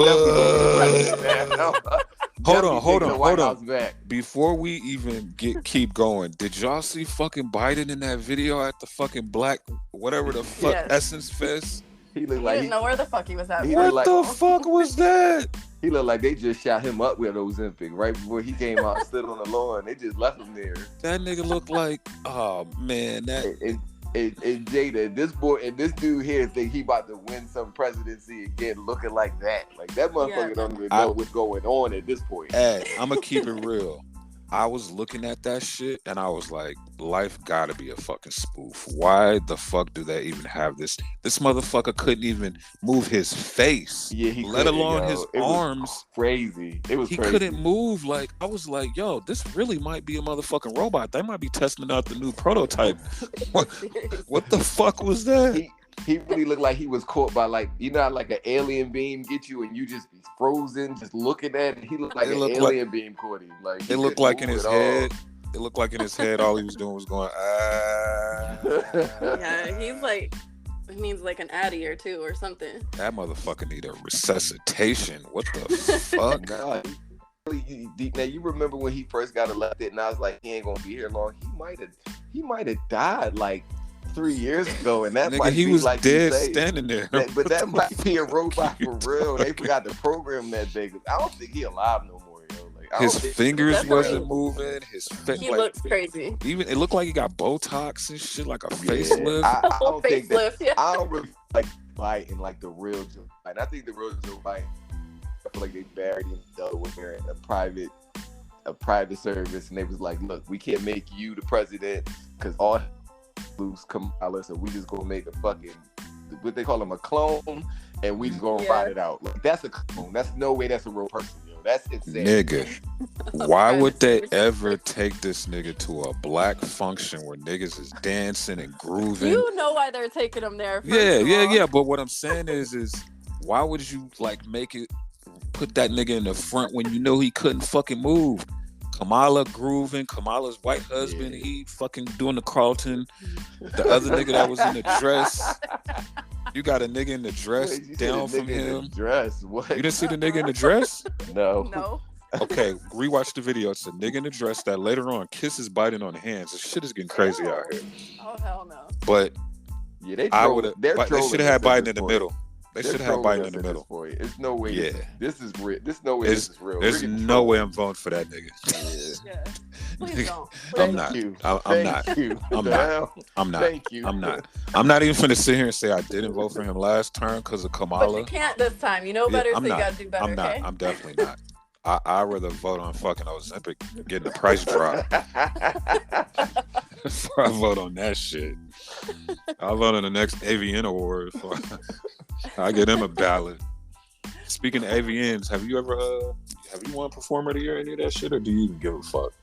C: Hold on. Before we even keep going, did y'all see fucking Biden in that video at the fucking black, whatever the fuck, Essence Fest?
D: He looked
E: like... didn't know where the fuck he was at.
C: What the fuck was that?
D: He looked like they just shot him up with Ozempic right before he came out and stood on the lawn. They just left him there.
C: That nigga looked like, oh man, that...
D: And Jada, this boy and this dude here think he about to win some presidency again, looking like that. Like that motherfucker don't even know what's going on at this point.
C: Hey, I'm gonna keep it real. I was looking at that shit and I was like, life gotta be a fucking spoof. Why the fuck do they even have this? This motherfucker couldn't even move his face.
D: Yeah, he
C: let alone his arms.
D: Crazy. It was
C: he
D: crazy.
C: Couldn't move. Like, I was like, yo, this really might be a motherfucking robot. They might be testing out the new prototype. What the fuck was that?
D: He really looked like he was caught by, like, you know how like an alien beam get you and you just be frozen just looking at it. He looked like an alien beam caught him. Like,
C: it looked like in his head. It looked like in his head all he was doing was going,
E: Yeah, he needs like an Addy or two or something.
C: That motherfucker need a resuscitation. What the fuck?
D: God. Now you remember when he first got elected and I was like, he ain't gonna be here long. He might have died like 3 years ago, and that
C: nigga,
D: might
C: he
D: be
C: was
D: like
C: dead standing there.
D: But that might be a robot for real. They forgot to program that thing. I don't think he alive no more, yo. Like,
C: his fingers wasn't moving.
E: He looks crazy.
C: Even it looked like he got Botox and shit, like a facelift.
D: I don't think that.
E: Yeah.
D: I don't really like Biden like the real Joe Biden. I think the real Joe Biden, I feel like they buried him in Delaware in a private service, and they was like, look, we can't make you the president because all loose Kamala, so we just gonna make a fucking, what they call him, a clone, and we just gonna ride it out. Like, that's a clone. That's no way that's a real person, yo. That's insane.
C: Nigga, why would they ever take this nigga to a black function where niggas is dancing and grooving?
E: You know why they're taking him there.
C: Yeah. But what I'm saying is why would you like put that nigga in the front when you know he couldn't fucking move? Kamala grooving, Kamala's white husband, he fucking doing the Carlton. The other nigga that was in the dress. You got a nigga in the dress down from him.
D: Dress? What?
C: You didn't see the nigga in the dress?
E: No.
C: Okay, rewatch the video. It's a nigga in the dress that later on kisses Biden on the hands. This shit is getting crazy out here.
E: Oh, hell no.
C: But
D: yeah,
C: they should have had Biden in the middle. They should have Biden in the middle.
D: There's no way.
C: Yeah.
D: This is real. This is real.
C: There's no way I'm voting for that nigga.
E: Yeah. Please don't.
C: I'm not. I'm not.
D: Thank you.
C: I'm not. I'm not even finna sit here and say I didn't vote for him last term because of Kamala.
E: But you can't this time. You know better, so you gotta do better.
C: I'm not.
E: Okay?
C: I'm definitely not. I'd rather vote on fucking Ozempic getting the price drop before I vote on that shit. I'll vote on the next AVN award. I get him a ballot. Speaking of AVNs, have you won Performer of the Year, any of that shit, or do you even give a fuck?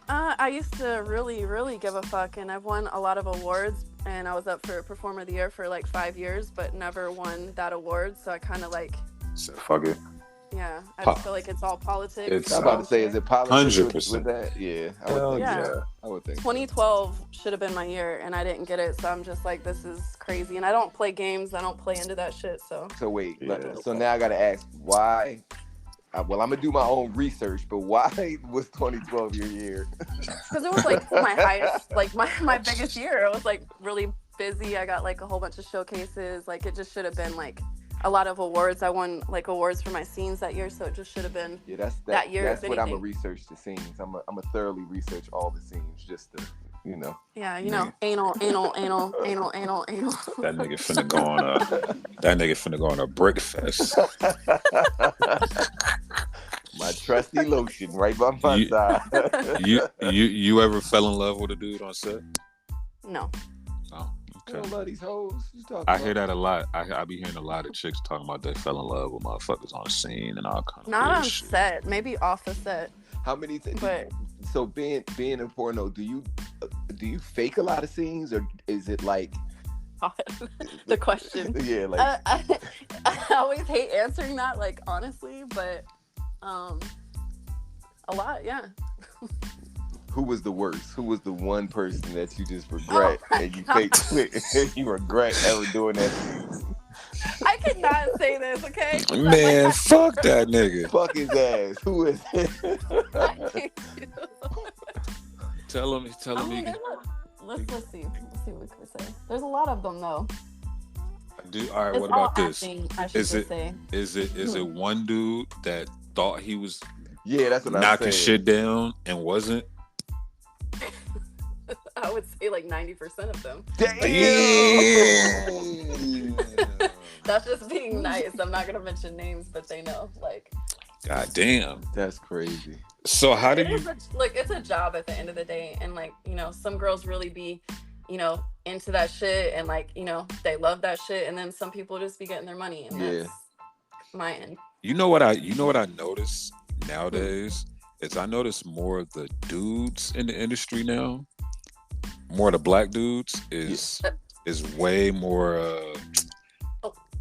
E: I used to really, really give a fuck, and I've won a lot of awards, and I was up for Performer of the Year for like 5 years, but never won that award, so I kind of like...
C: So fuck it.
E: Yeah, I just feel like it's all politics.
D: I'm about to say, is it politics
C: 100%
D: with that? Yeah, I would think
E: 2012 should have been my year, and I didn't get it, so I'm just like, this is crazy. And I don't play games. I don't play into that shit, so...
D: So wait, so now I gotta ask, why... Well, I'm gonna do my own research, but why was 2012 your year?
E: Because it was like my highest, like my biggest year. It was like really busy. I got like a whole bunch of showcases. Like, it just should have been like a lot of awards. I won like awards for my scenes that year, so it just should have been that year.
D: That's what I'm gonna research the scenes. I'm gonna thoroughly research all the scenes just to, you know.
E: Yeah, you know, anal.
C: That nigga finna go on a brick fest.
D: My trusty lotion right by my side.
C: You ever fell in love with a dude on set?
E: No.
C: Oh,
D: okay. You don't love these hoes?
C: Hear that a lot. I be hearing a lot of chicks talking about they fell in love with motherfuckers on the scene and all kind of
E: Not on
C: shit.
E: set, maybe off the set.
D: How many things?
E: But
D: so being in porno, do you fake a lot of scenes, or is it like
E: the question?
D: Yeah, like
E: I always hate answering that, like, honestly, but a lot, yeah.
D: Who was the worst? Who was the one person that you just regret and you faked and you regret ever doing that scene?
E: I cannot say this, okay?
C: Man, fuck that nigga.
D: Fuck his ass. Who is it?
C: Tell him.
E: Let's see what we can say. There's a lot of them though.
C: All right, what about this?
E: Is
C: it one dude that thought he was
D: that's what
C: knocking shit down and wasn't?
E: I would say like 90% of them.
C: Damn.
E: That's just being nice. I'm not gonna mention names, but they know. Like,
C: God damn.
D: That's crazy.
C: So how do you?
E: Look, it's a job at the end of the day, and like some girls really be, into that shit, and like they love that shit, and then some people just be getting their money, and that's my end.
C: You know what I notice nowadays is I notice more of the dudes in the industry now, more of the black dudes is way more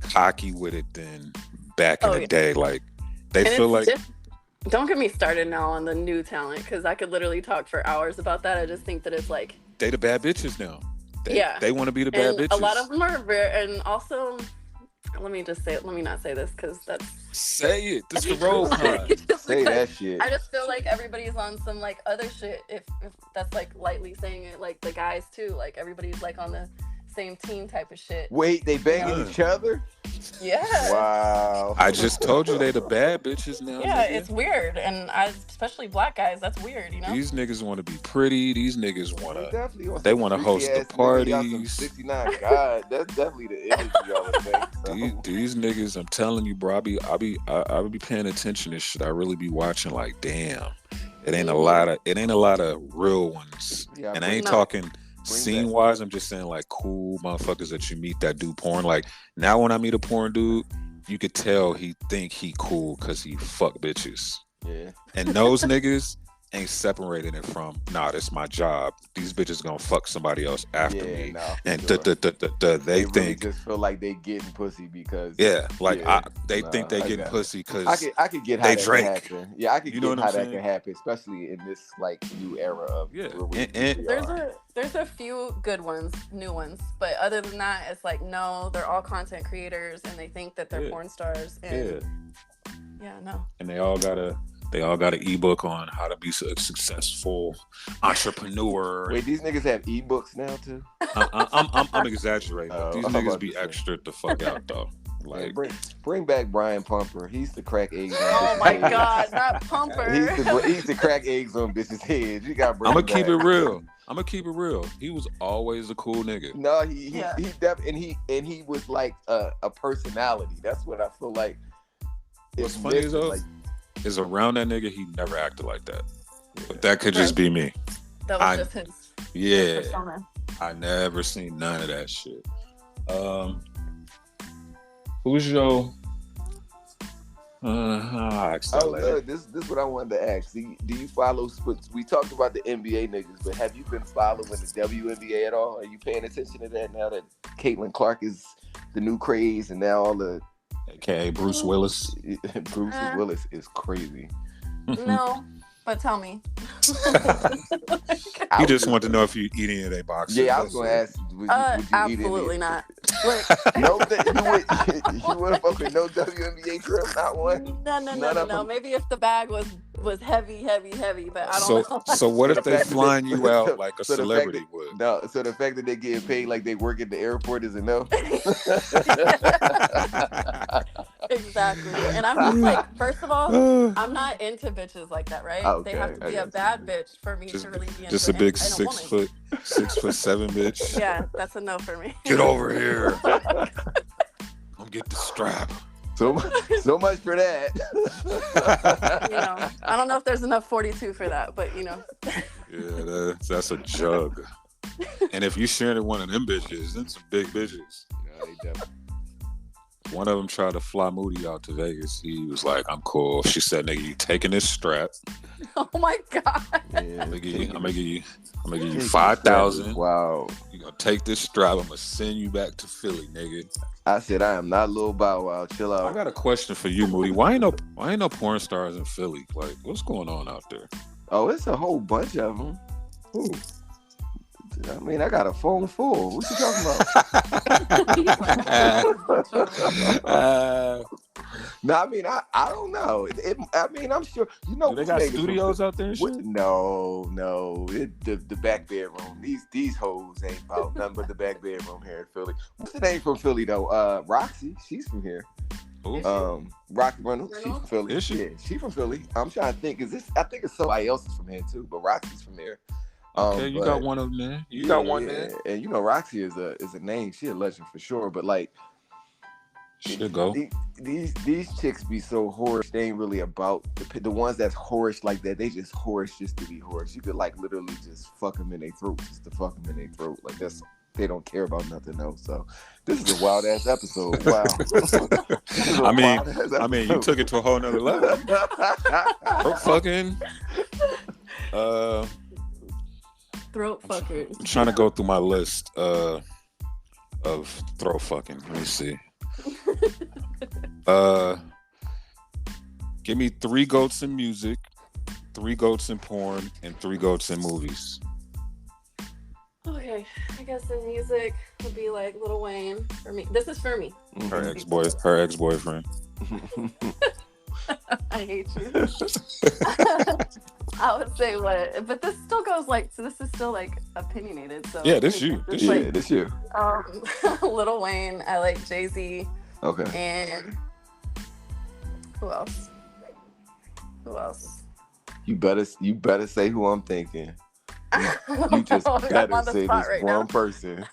C: cocky with it than back in the day. Like they feel like.
E: Don't get me started now on the new talent, because I could literally talk for hours about that. I just think that it's like
C: they the bad bitches now. They want to be the
E: and
C: bad bitches.
E: A lot of them are and also let me not say this because that's
C: say it. This the role pod.
D: Say that shit.
E: I just feel like everybody's on some like other shit. If that's like lightly saying it, like the guys too. Like everybody's like on the same team type of shit.
D: Wait, they banging each other?
E: Yeah.
D: Wow.
C: I just told you they the bad bitches now.
E: Yeah,
C: nigga.
E: it's weird, and especially black guys, that's weird,
C: These niggas want to be pretty. These niggas want to. They want to host the parties.
D: 69. God, that's definitely the image y'all would think. So.
C: These niggas, I'm telling you, bro. I be paying attention to shit. I really be watching. Like, damn, it ain't a lot of real ones, and I ain't talking. Scene wise, I'm just saying like cool motherfuckers that you meet that do porn. Like now when I meet a porn dude, you could tell he think he cool because he fuck bitches.
D: Yeah.
C: And those niggas ain't separating it from, nah, that's my job. These bitches gonna fuck somebody else after me. And
D: sure.
C: They
D: really
C: think
D: just feel like they getting pussy because
C: they think they getting pussy because
D: I could get how
C: they
D: that
C: Drake.
D: can happen. Yeah, I could get how that
C: saying?
D: can happen, especially in this like new era of
E: there's a few good ones, new ones, but other than that, it's like no, they're all content creators and they think that they're porn stars. And no.
C: And they all got an ebook on how to be a successful entrepreneur.
D: Wait, these niggas have ebooks now too?
C: I'm exaggerating. These niggas be extra the fuck out though. Like
D: bring back Brian Pumper. He's the crack eggs.
E: Oh my god, not Pumper.
D: He's the crack eggs on bitches' heads. You got.
C: I'm gonna keep it real. He was always a cool nigga.
D: No, he was like a personality. That's what I feel like.
C: What's funny is around that nigga, he never acted like that. But that could just be me.
E: That was just his persona.
C: I never seen none of that shit. Who's your
D: look, this is what I wanted to ask. Do you follow sports? We talked about the NBA niggas, but have you been following the WNBA at all? Are you paying attention to that now that Caitlin Clark is the new craze and now all the
C: AKA Bruce Willis.
D: Bruce Willis is crazy.
E: No, but tell me.
C: He just wanted to know if you eat any of their boxes.
D: Yeah, I was going to ask. Would you
E: absolutely
D: eat
E: not.
D: No, you would fuck with no WNBA shrimp, not one.
E: No. Maybe if the bag was heavy, but I don't know.
C: So what if they flying you out like a celebrity would?
D: No, so the fact that they getting paid like they work at the airport is a no.
E: Exactly. And I'm just like, first of all, I'm not into bitches like that, right?
D: Okay,
E: they have to be a bad bitch for me to really be into
C: just a big
E: a
C: 6'7" bitch.
E: Yeah, that's a no for me.
C: Get over here. Come get the strap.
D: So much for that.
E: I don't know if there's enough 42 for that, but
C: Yeah, that's a jug. And if you sharing one of them bitches, then some big bitches.
D: Yeah, they definitely.
C: One of them tried to fly Moody out to Vegas. He was like, "I'm cool." She said, "Nigga, you taking this strap?"
E: Oh my god!
D: Yeah,
C: I'm gonna give you 5,000.
D: Wow.
C: You gonna take this strap? I'm gonna send you back to Philly, nigga.
D: I said, I am not Lil Bow Wow. Chill out.
C: I got a question for you, Moody. Why ain't no porn stars in Philly? Like, what's going on out there?
D: Oh, it's a whole bunch of them.
C: Who?
D: I mean, I got a phone full. What you talking about? No, I mean, I don't know. I mean, I'm sure
C: Do they got studios out there and shit?
D: No. The back bedroom. These hoes ain't about nothing but the back bedroom here in Philly. What's the name from Philly though? Roxy. She's from here. Roxy Reynolds. She's from Philly.
C: Is she?
D: Yeah, she's from Philly. I'm trying to think. I think it's somebody else is from here too, but Roxy's from here.
C: Okay, you got one of them there. You got one there.
D: And Roxy is a name. She a legend for sure. But like,
C: Should go.
D: These chicks be so whorish. They ain't really about the ones that's whorish like that. They just whorish just to be whorish. You could like literally just fuck them in their throat, just to fuck them in their throat. Like they don't care about nothing else. So this is a wild ass episode. Wow.
C: I mean, you took it to a whole nother level. Throat fucking.
E: Throat fuckers.
C: I'm trying to go through my list of throat fucking. Let me see. Give me 3 goats in music, 3 goats in porn, and 3 goats in movies.
E: Okay, I guess in music would be like Lil Wayne for me. This is for me.
C: Her ex-boyfriend.
E: I hate you. I would say what, but this still goes like, so this is still like opinionated. So
C: yeah, this you.
D: This you.
E: Lil Wayne. I like Jay-Z.
D: Okay.
E: And who else?
D: You better say who I'm thinking. You just better say this right one person.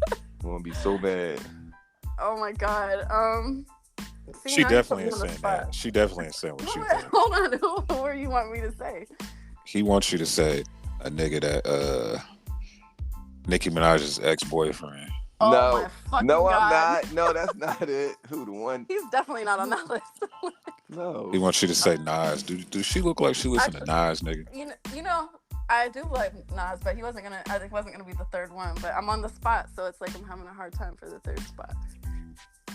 D: I'm gonna be so bad.
E: Oh my god.
C: She definitely ain't saying that. She definitely ain't saying what you think.
E: Hold on. Who you want me to say?
C: He wants you to say a nigga that Nicki Minaj's ex-boyfriend.
E: Oh,
D: no, I'm
E: God.
D: not. No, that's not it. Who the one?
E: He's definitely not on that list.
D: No.
C: He wants you to say Nas. Do she look like she listen to Nas, nigga?
E: You know, I do like Nas, but I think he wasn't gonna be the third one. But I'm on the spot, so it's like I'm having a hard time for the third spot.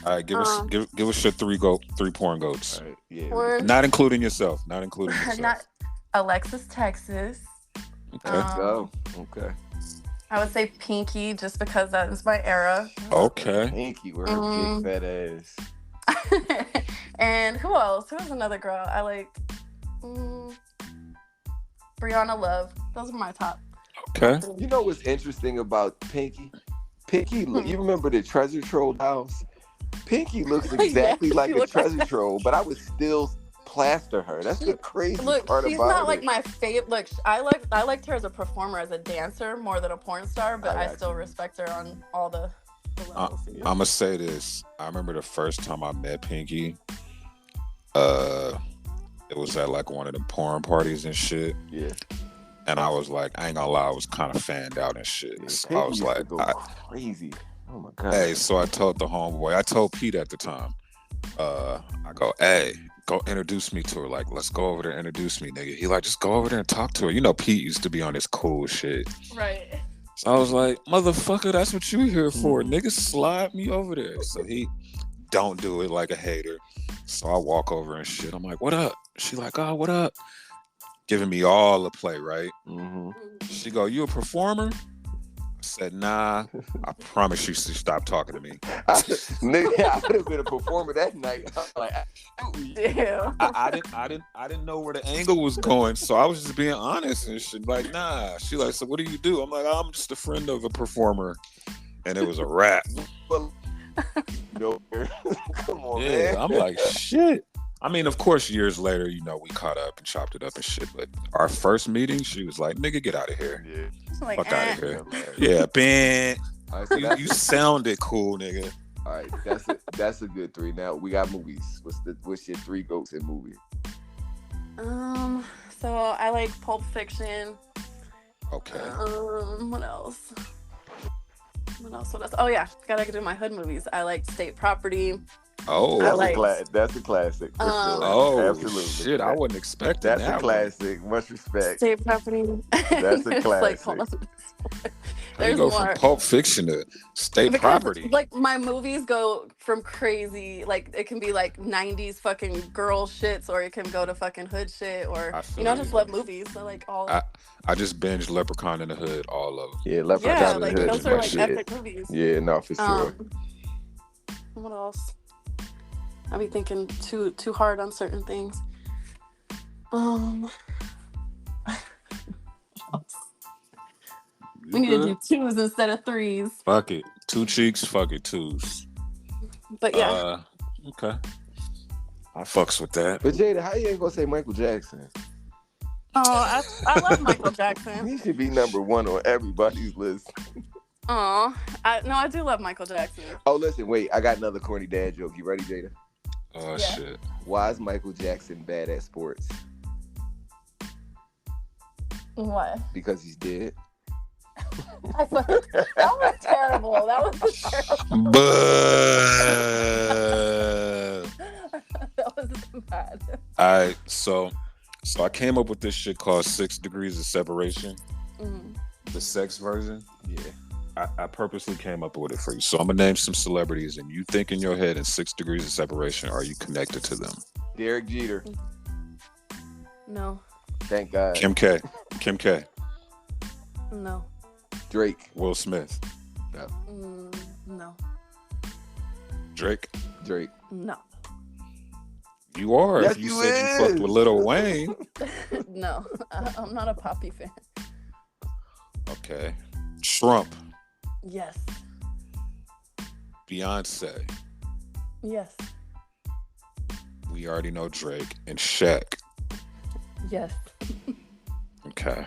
C: All right, give us your 3 porn goats.
D: Right, yeah.
E: Porn.
C: Not including yourself. Not
E: Alexis Texas.
C: Okay.
D: Let's go. Okay.
E: I would say Pinky, just because that was my era.
C: Okay.
D: Pinky, we're her big fat ass.
E: And who else? Who's another girl? I like Brianna Love. Those are my top.
C: Okay.
D: You know what's interesting about Pinky? Pinky, you remember the Treasure Troll house? Pinky looks exactly like a treasure troll, but I would still plaster her. That's the crazy part about it.
E: She's not like my favorite. Look, I liked her as a performer, as a dancer, more than a porn star, but I still respect her on all the levels.
C: I'm gonna say this. I remember the first time I met Pinky. It was at like one of the porn parties and shit.
D: Yeah.
C: And I was like, I ain't gonna lie, I was kind of fanned out and shit.
D: Yeah,
C: so I was like,
D: crazy. Oh my god.
C: Hey, so I told the homeboy, I told Pete at the time, I go, hey, go introduce me to her. Like, let's go over there, introduce me, nigga. He like, just go over there and talk to her. You know, Pete used to be on this cool shit.
E: Right.
C: So I was like, motherfucker, that's what you here for. Nigga, slide me over there. So he don't do it like a hater. So I walk over and shit. I'm like, what up? She like, oh, what up? Giving me all the play, right?
D: Mm-hmm.
C: She go, you a performer? I said, nah, I promise you to stop talking to me.
D: Nigga, I would have been a performer that night. I was like,
E: damn.
C: I didn't know where the angle was going, so I was just being honest and shit. Like, nah. She like, so what do you do? I'm like, I'm just a friend of a performer, and it was a rap.
D: No, come on,
C: Yeah,
D: man.
C: I'm like, shit. I mean, of course, years later, you know, we caught up and chopped it up and shit. But our first meeting, she was like, nigga, get out of here.
D: Yeah.
E: Like,
C: Fuck out of here. Yeah, Ben.
D: All right, so
C: You sounded cool, nigga.
D: all right, that's a good 3. Now we got movies. What's your 3 goats in movies?
E: So I like Pulp Fiction.
C: Okay.
E: What else? Oh yeah, gotta do my hood movies. I like State Property.
C: Oh,
D: That's a classic. For sure.
C: Oh,
D: absolutely.
C: Shit, I wasn't expecting
D: That's
C: that.
D: a classic. Much respect.
E: State Property.
D: That's a
E: It's
D: classic.
E: hold on.
C: How you
E: There's
C: go
E: more.
C: from Pulp Fiction to State
E: Because,
C: Property.
E: like, my movies go from crazy, like, it can be like 90s fucking girl shits, or it can go to fucking hood shit, or
C: I feel
E: I
C: you.
E: just love movies. So like all
C: I just binged Leprechaun in the Hood, all of them.
D: Yeah, Leprechaun
E: yeah,
D: in the
E: like
D: Hood
E: those
D: is
E: are
D: my
E: like
D: shit.
E: epic movies.
D: Yeah, no, for sure.
E: What else? I be thinking too hard on certain things. We need to do 2s instead of 3s.
C: Fuck it. 2 cheeks, fuck it, 2s.
E: But yeah.
C: Okay. I fucks with that.
D: But Jada, how you ain't gonna say Michael Jackson?
E: I love Michael Jackson.
D: He should be number 1 on everybody's list.
E: Aw, I do love Michael Jackson.
D: Oh, listen, wait. I got another corny dad joke. You ready, Jada?
C: Oh,
E: Yeah.
C: shit.
D: Why is Michael Jackson bad at sports?
E: What?
D: Because he's dead.
E: That was terrible. That was terrible. That was bad.
C: Alright, so I came up with this shit called 6 Degrees of Separation.
E: Mm.
C: The sex version.
D: Yeah.
C: I purposely came up with it for you. So I'm gonna name some celebrities, and you think in your head in 6 Degrees of Separation, are you connected to them?
D: Derek Jeter.
E: No.
D: Thank God.
C: Kim K. Kim K.
E: No.
D: Drake.
C: Will Smith.
E: No.
C: Drake.
D: Drake.
E: No.
C: You are.
D: Yes,
C: If you
D: you
C: said you fucked
D: is.
C: with Lil Wayne.
E: No. I'm not a Poppy fan.
C: Okay. Trump.
E: Yes.
C: Beyonce.
E: Yes.
C: We already know Drake. And Shaq.
E: Yes.
C: Okay.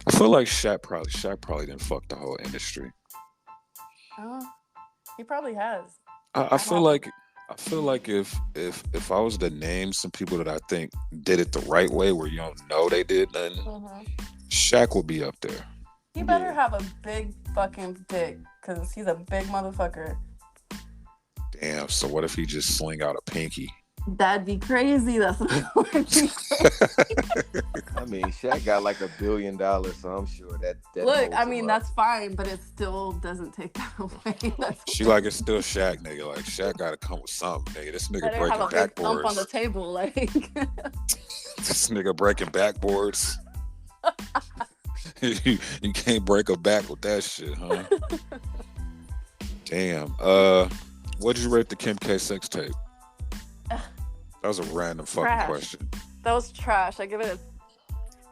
C: I feel like Shaq probably didn't fuck the whole industry.
E: He probably has.
C: I feel like if I was to name some people that I think did it the right way, where you don't know they did nothing, Shaq will be up there.
E: He better have a big fucking dick, because he's a big motherfucker.
C: Damn. So what if he just sling out a pinky?
E: That'd be crazy. That's what I mean.
D: I mean, Shaq got like $1 billion, so I'm sure that
E: Look,
D: holds
E: I
D: him
E: mean,
D: up.
E: that's fine, but it still doesn't take that away. That's
C: She like it's still Shaq, nigga. Like Shaq gotta come with something, nigga. This nigga
E: better
C: breaking
E: have a big thump on the
C: backboards.
E: table, like.
C: This nigga breaking backboards. You can't break a back with that shit, huh? Damn. What'd you rate the Kim K sex tape? That was a random fucking
E: Trash.
C: question.
E: That was trash. I give it a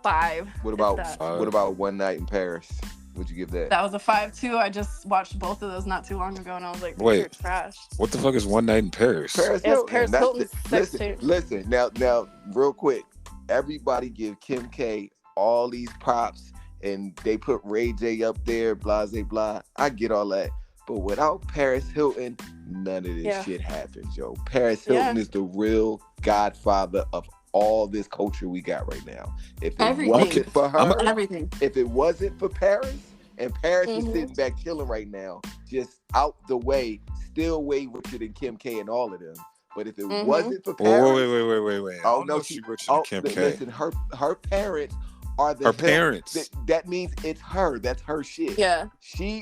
E: 5.
D: What
E: if
D: about
E: that.
D: what about One Night in Paris? Would you give that?
E: That was a 5 too. I just watched both of those not too long ago, and I was like,
C: Wait.
E: "You're trash."
C: What the fuck is One Night in Paris?
D: Paris
E: It's
D: Hilton.
E: Paris
D: That's
E: Hilton's sex tape.
D: listen. Now, real quick. Everybody give Kim K all these props, and they put Ray J up there. Blah blah blah. I get all that, but without Paris Hilton, none of this shit happens, yo. Paris Hilton is the real godfather of all this culture we got right now. If it
E: Everything.
D: wasn't for her,
E: Everything.
D: if it wasn't for Paris, and Paris is sitting back chilling right now, just out the way, still way richer than Kim K and all of them. But if it wasn't for Paris,
C: Wait.
D: oh
C: I
D: no,
C: know she richer than Kim K.
D: listen, her parents are the
C: Her parents.
D: That means it's her. That's her shit.
E: Yeah.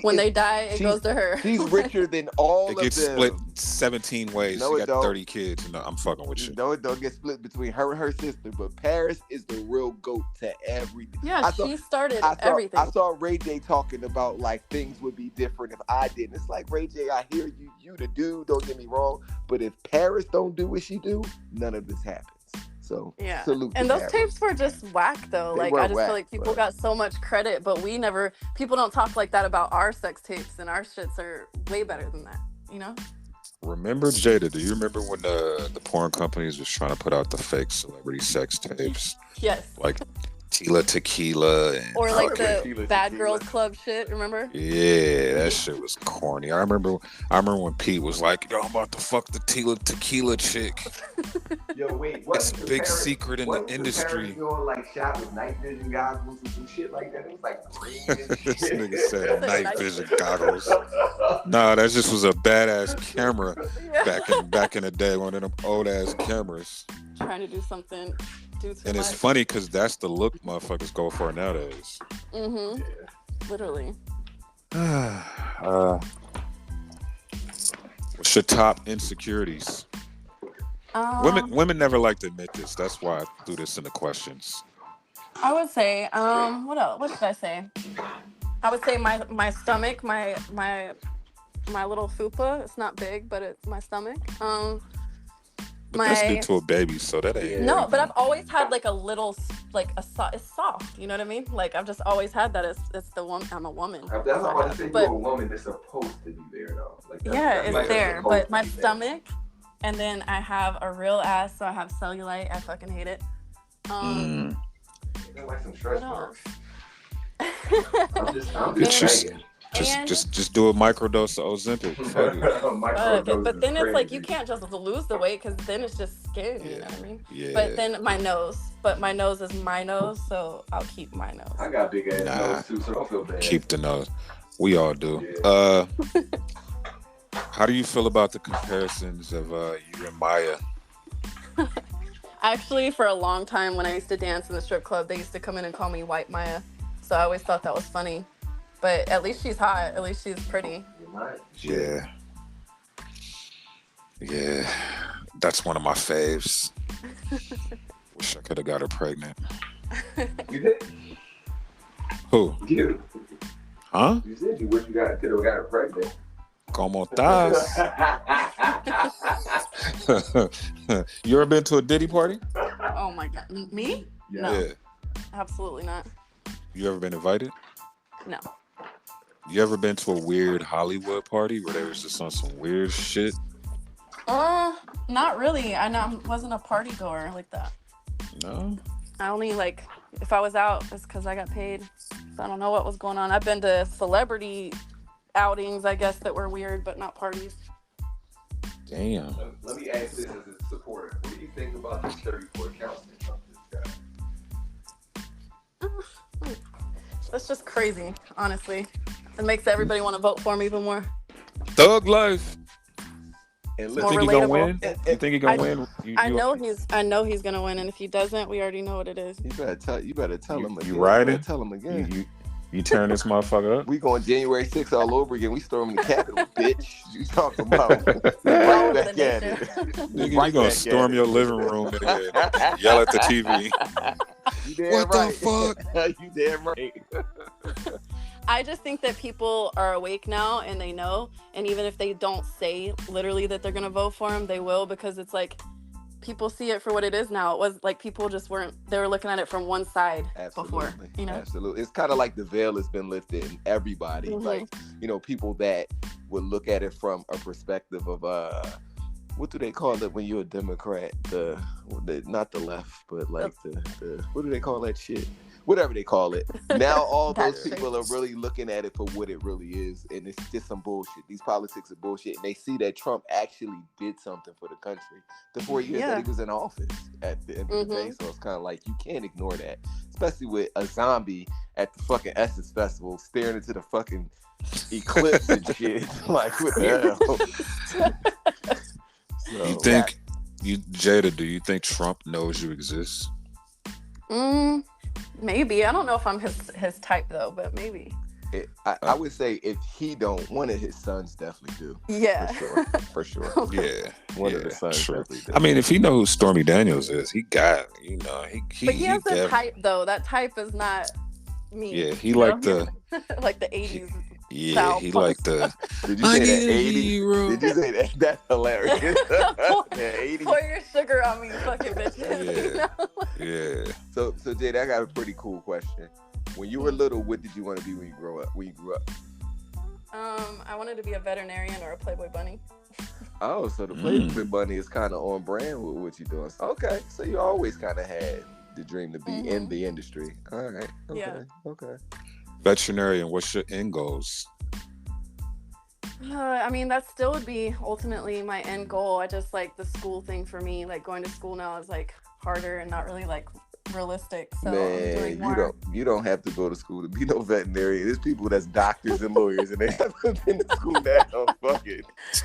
E: When they die, it goes to her.
D: She's richer than all
C: It
D: of
C: gets
D: them.
C: split 17 ways.
D: No,
C: She
D: it
C: got
D: don't.
C: 30 kids. No, I'm fucking with you.
D: No, it don't get split between her and her sister. But Paris is the real goat to everything.
E: Yeah, she started
D: I
E: everything.
D: saw Ray J talking about like things would be different if I didn't. It's like, Ray J, I hear you. You the dude. Don't get me wrong. But if Paris don't do what she do, none of this happens. So
E: Yeah.
D: salute.
E: And
D: to
E: those
D: Paris.
E: tapes were just whack though.
D: They
E: Like
D: were
E: I just
D: whack,
E: feel like people
D: but-
E: got so much credit, but people don't talk like that about our sex tapes, and our shits are way better than that, you know?
C: Remember, Jada, do you remember when the porn companies was trying to put out the fake celebrity sex tapes?
E: Yes.
C: Like Tila Tequila and
E: Or like
D: Okay.
E: the
D: Tequila,
E: Bad
D: tequila.
E: Girls Club shit, remember?
C: yeah, that shit was corny. I remember when Pete was like, "Yo, I'm about to fuck the Tila Tequila chick."
D: Yo, wait,
C: It's
D: wasn't
C: a
D: the
C: big
D: Paris-
C: secret in the
D: wasn't
C: industry.
D: Paris girl, like shot with night vision goggles and some shit like that? It was like green and
C: This
D: shit.
C: nigga said night vision goggles. Nah, that just was a badass camera back in the day, one of them old ass cameras.
E: Trying to do something. Do too
C: And it's
E: much.
C: funny because that's the look motherfuckers go for nowadays.
E: Mm-hmm. Literally.
C: What's your top insecurities? Women never like to admit this. That's why I threw this in the questions.
E: I would say, what else? What should I say? I would say my stomach, my little fupa. It's not big, but it's my stomach.
C: But that's good to a baby, so that ain't.
E: No, but I've always had like a little, it's soft. You know what I mean? Like I've just always had that. It's the one. I'm a woman.
D: That's what I say.
E: But-
D: You're a woman that's supposed to be there, though. Like,
E: Yeah,
D: like
E: it's there.
D: supposed
E: But
D: to
E: my
D: be there.
E: stomach, and then I have a real ass, so I have cellulite. I fucking hate it.
D: Like some stretch
E: What else?
D: marks. I'm
C: Get
D: just
C: you,
D: saying.
C: Just do a microdose of Ozempic. Fuck it.
E: But then it's like you can't just lose the weight because then it's just skin. You know what I mean?
C: Yeah.
E: But then my nose is my nose, so I'll keep my nose.
D: I got big ass nose too, so don't feel bad.
C: Keep the nose. We all do.
D: Yeah.
C: How do you feel about the comparisons of you and Maya?
E: Actually, for a long time when I used to dance in the strip club, they used to come in and call me White Maya. So I always thought that was funny. But at least she's hot. At least she's pretty.
C: Yeah. Yeah. That's one of my faves. Wish I could have got her pregnant.
D: You did?
C: Who?
D: You.
C: Huh?
D: You said you wish you could have got her pregnant.
C: ¿Cómo estás? You ever been to a Diddy party?
E: Oh my God. Me?
D: Yeah.
E: No.
C: Yeah.
E: Absolutely not.
C: You ever been invited?
E: No.
C: You ever been to a weird Hollywood party where they was just on some weird shit?
E: Not really. I wasn't a party goer like that.
C: No?
E: I only if I was out, it's because I got paid. So I don't know what was going on. I've been to celebrity outings, I guess, that were weird, but not parties.
C: Damn.
D: Let me ask this as a supporter. What do you think about the 34 accounts that Trump just got?
E: That's just crazy, honestly. It makes everybody want to vote for him even more.
C: Thug life.
D: And
C: You
E: More
C: think he gonna
E: relatable.
C: win? You think he gonna win?
E: I know he's gonna win, and if he doesn't, we already know what it is.
D: You better tell him again.
C: You riding?
D: You tell him again.
C: You turn this motherfucker up?
D: We going January 6th all over again. We storming the Capitol, bitch. You talking about?
E: All
D: Right
E: over
D: back
E: the
D: at
E: nation.
D: it.
C: Nigga,
D: Right
C: you gonna
D: back
C: storm
D: at
C: your
D: it.
C: living room and yell at the TV.
D: You damn
C: What
D: right.
C: the fuck?
D: You damn right.
E: I just think that people are awake now and they know, and even if they don't say literally that they're gonna vote for him, they will, because it's like people see it for what it is now. It was like people just they were looking at it from one side before, you know?
D: Absolutely. It's kind of like the veil has been lifted, and everybody, like, people that would look at it from a perspective of what do they call it when you're a Democrat? The not the left, but like the what do they call that shit? Whatever they call it. Now all those people are really looking at it for what it really is, and it's just some bullshit. These politics are bullshit, and they see that Trump actually did something for the country the 4 years that he was in office at the end of the day. So it's kind of like you can't ignore that, especially with a zombie at the fucking Essence Festival staring into the fucking eclipse and shit. Like, what the hell?
C: You think, Jada, do you think Trump knows you exist?
E: Maybe. I don't know if I'm his type though, but maybe.
D: I would say if he don't, one of his sons definitely do.
E: Yeah.
D: For sure.
C: Yeah.
D: One of the sons definitely do.
C: I mean, if he knows who Stormy Daniels is, he got, he
E: But he has a type though. That type is not me.
C: Yeah, he like the
E: like the 80s.
C: Yeah, he like the.
D: Did you say that 80s? Did you say that? That's hilarious.
E: Pour your sugar on me, fucking bitches.
C: Yeah.
D: So Jade, I got a pretty cool question. When you were little, what did you want to be when you grew up?
E: I wanted to be a veterinarian or a Playboy bunny.
D: Oh, so the Playboy bunny is kind of on brand with what you're doing. Okay, so you always kind of had the dream to be in the industry. All right. Okay.
C: Veterinarian, what's your end goals?
E: I mean, that still would be ultimately my end goal. I just like the school thing for me. Like going to school now is like harder and not really like realistic. So
D: man, you don't have to go to school to be no veterinarian. There's people that's doctors and lawyers and they haven't been to school now. Fuck it.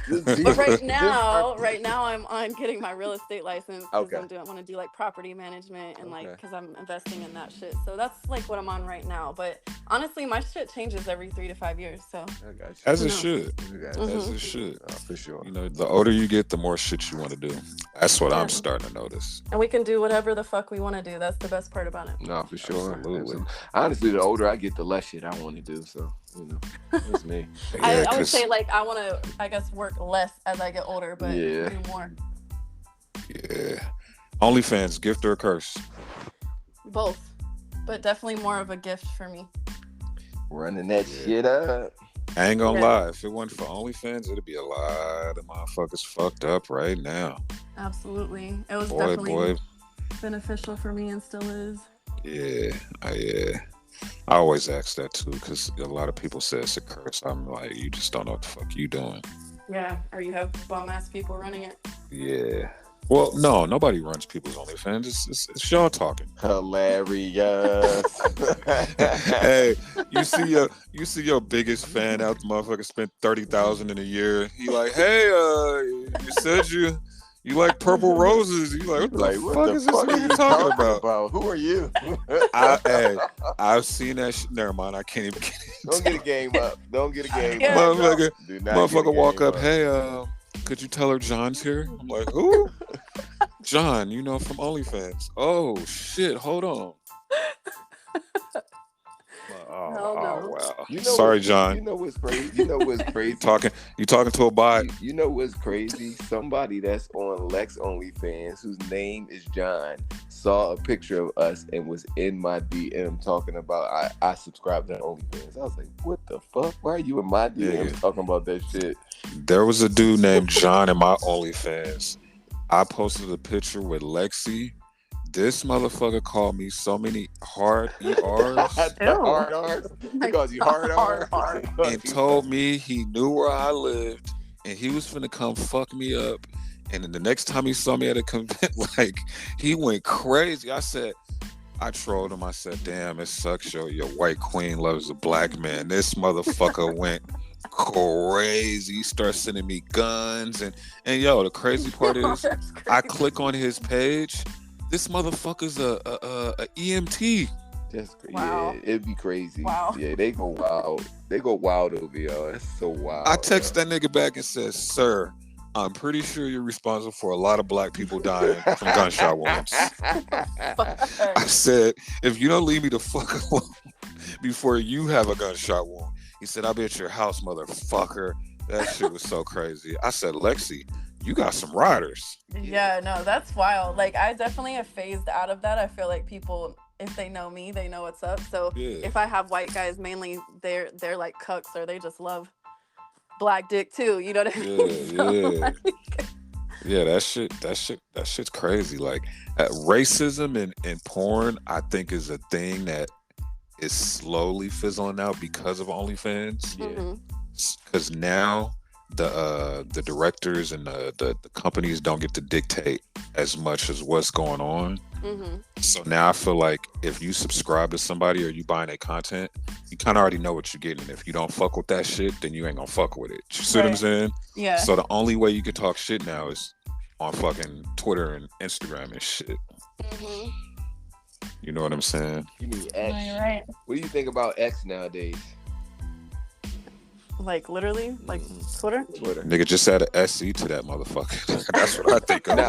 E: But right now I'm on getting my real estate license because I want to do like property management and like because I'm investing in that shit. So that's like what I'm on right now. But honestly, my shit changes every 3 to 5 years. So
D: I got you.
C: As it should. As it should. For sure. The older you get, the more shit you want to do. That's what I'm starting to notice.
E: And we can do whatever the fuck we want to do. That's the best part about it.
D: No, for sure. Absolutely. Honestly, the older I get, the less shit I want to do. So, that's me.
E: I would say like I want to, I guess, work less as I get older, but do more.
C: Yeah. OnlyFans, gift or curse?
E: Both, but definitely more of a gift for me.
D: Running that shit up.
C: I ain't gonna lie. If it wasn't for OnlyFans, it'd be a lot of motherfuckers fucked up right now.
E: Absolutely. It was definitely beneficial for me and still is.
C: Yeah. I always ask that too, because a lot of people say it's a curse. I'm like, you just don't know what the fuck you doing.
E: Yeah, or you have bum ass people running it.
C: Yeah. Well, no, nobody runs people's OnlyFans. It's y'all talking.
D: Hilarious.
C: Hey, you see your biggest fan out, the motherfucker spent $30,000 in a year. He like, hey, you said you like purple roses. You like, what the fuck is this nigga talking about?
D: Who are you?
C: I've seen that shit. Never mind, I can't even get it.
D: Don't get a game up. Don't get a game
E: Yeah,
D: up.
C: Motherfucker walk up, hey, could you tell her John's here? I'm like, who? John, from OnlyFans. Oh shit, hold on. Oh wow. Sorry, John.
D: You know what's crazy? You know what's crazy?
C: You talking to a bot?
D: You know what's crazy? Somebody that's on Lex OnlyFans, whose name is John, saw a picture of us and was in my DM talking about I subscribed to OnlyFans. I was like, what the fuck? Why are you in my DM talking about that shit?
C: There was a dude named John in my OnlyFans. I posted a picture with Lexi. This motherfucker called me so many hard ERs.
D: Hard R's? He calls you hard R's?
C: And told me he knew where I lived and he was finna come fuck me up. And then the next time he saw me at a convention, like, he went crazy. I trolled him. I said, damn, it sucks your white queen loves a black man. This motherfucker went crazy. He starts sending me guns. And yo, the crazy part is, I click on his page. This motherfucker's a EMT.
D: That's crazy.
E: Wow.
D: Yeah, it'd be crazy.
E: Wow.
D: Yeah, they go wild. They go wild over y'all. That's so wild.
C: I text that nigga back and said, sir, I'm pretty sure you're responsible for a lot of black people dying from gunshot wounds. I said, if you don't leave me the fuck alone before you have a gunshot wound. He said, I'll be at your house, motherfucker. That shit was so crazy. I said, Lexi, you got some riders.
E: Yeah, no, that's wild. Like, I definitely have phased out of that. I feel like people, if they know me, they know what's up. So if I have white guys, mainly they're like cucks, or they just love black dick too. You know what I mean?
C: Yeah. Yeah, that shit's crazy. Like, racism and porn, I think, is a thing that is slowly fizzling out because of OnlyFans.
E: Mm-hmm.
C: Because now the directors and the companies don't get to dictate as much as what's going on.
E: Mm-hmm.
C: So now I feel like if you subscribe to somebody or you buying their content, you kind of already know what you're getting. If you don't fuck with that shit, then you ain't gonna fuck with it. You see what I'm saying?
E: Yeah.
C: So the only way you can talk shit now is on fucking Twitter and Instagram and shit.
E: Mm-hmm.
C: You know what I'm saying?
D: You mean X?
E: No, you're right.
D: What do you think about X nowadays?
E: Like, literally? Like, Twitter?
C: Nigga just add a SE to that motherfucker. That's what I think of.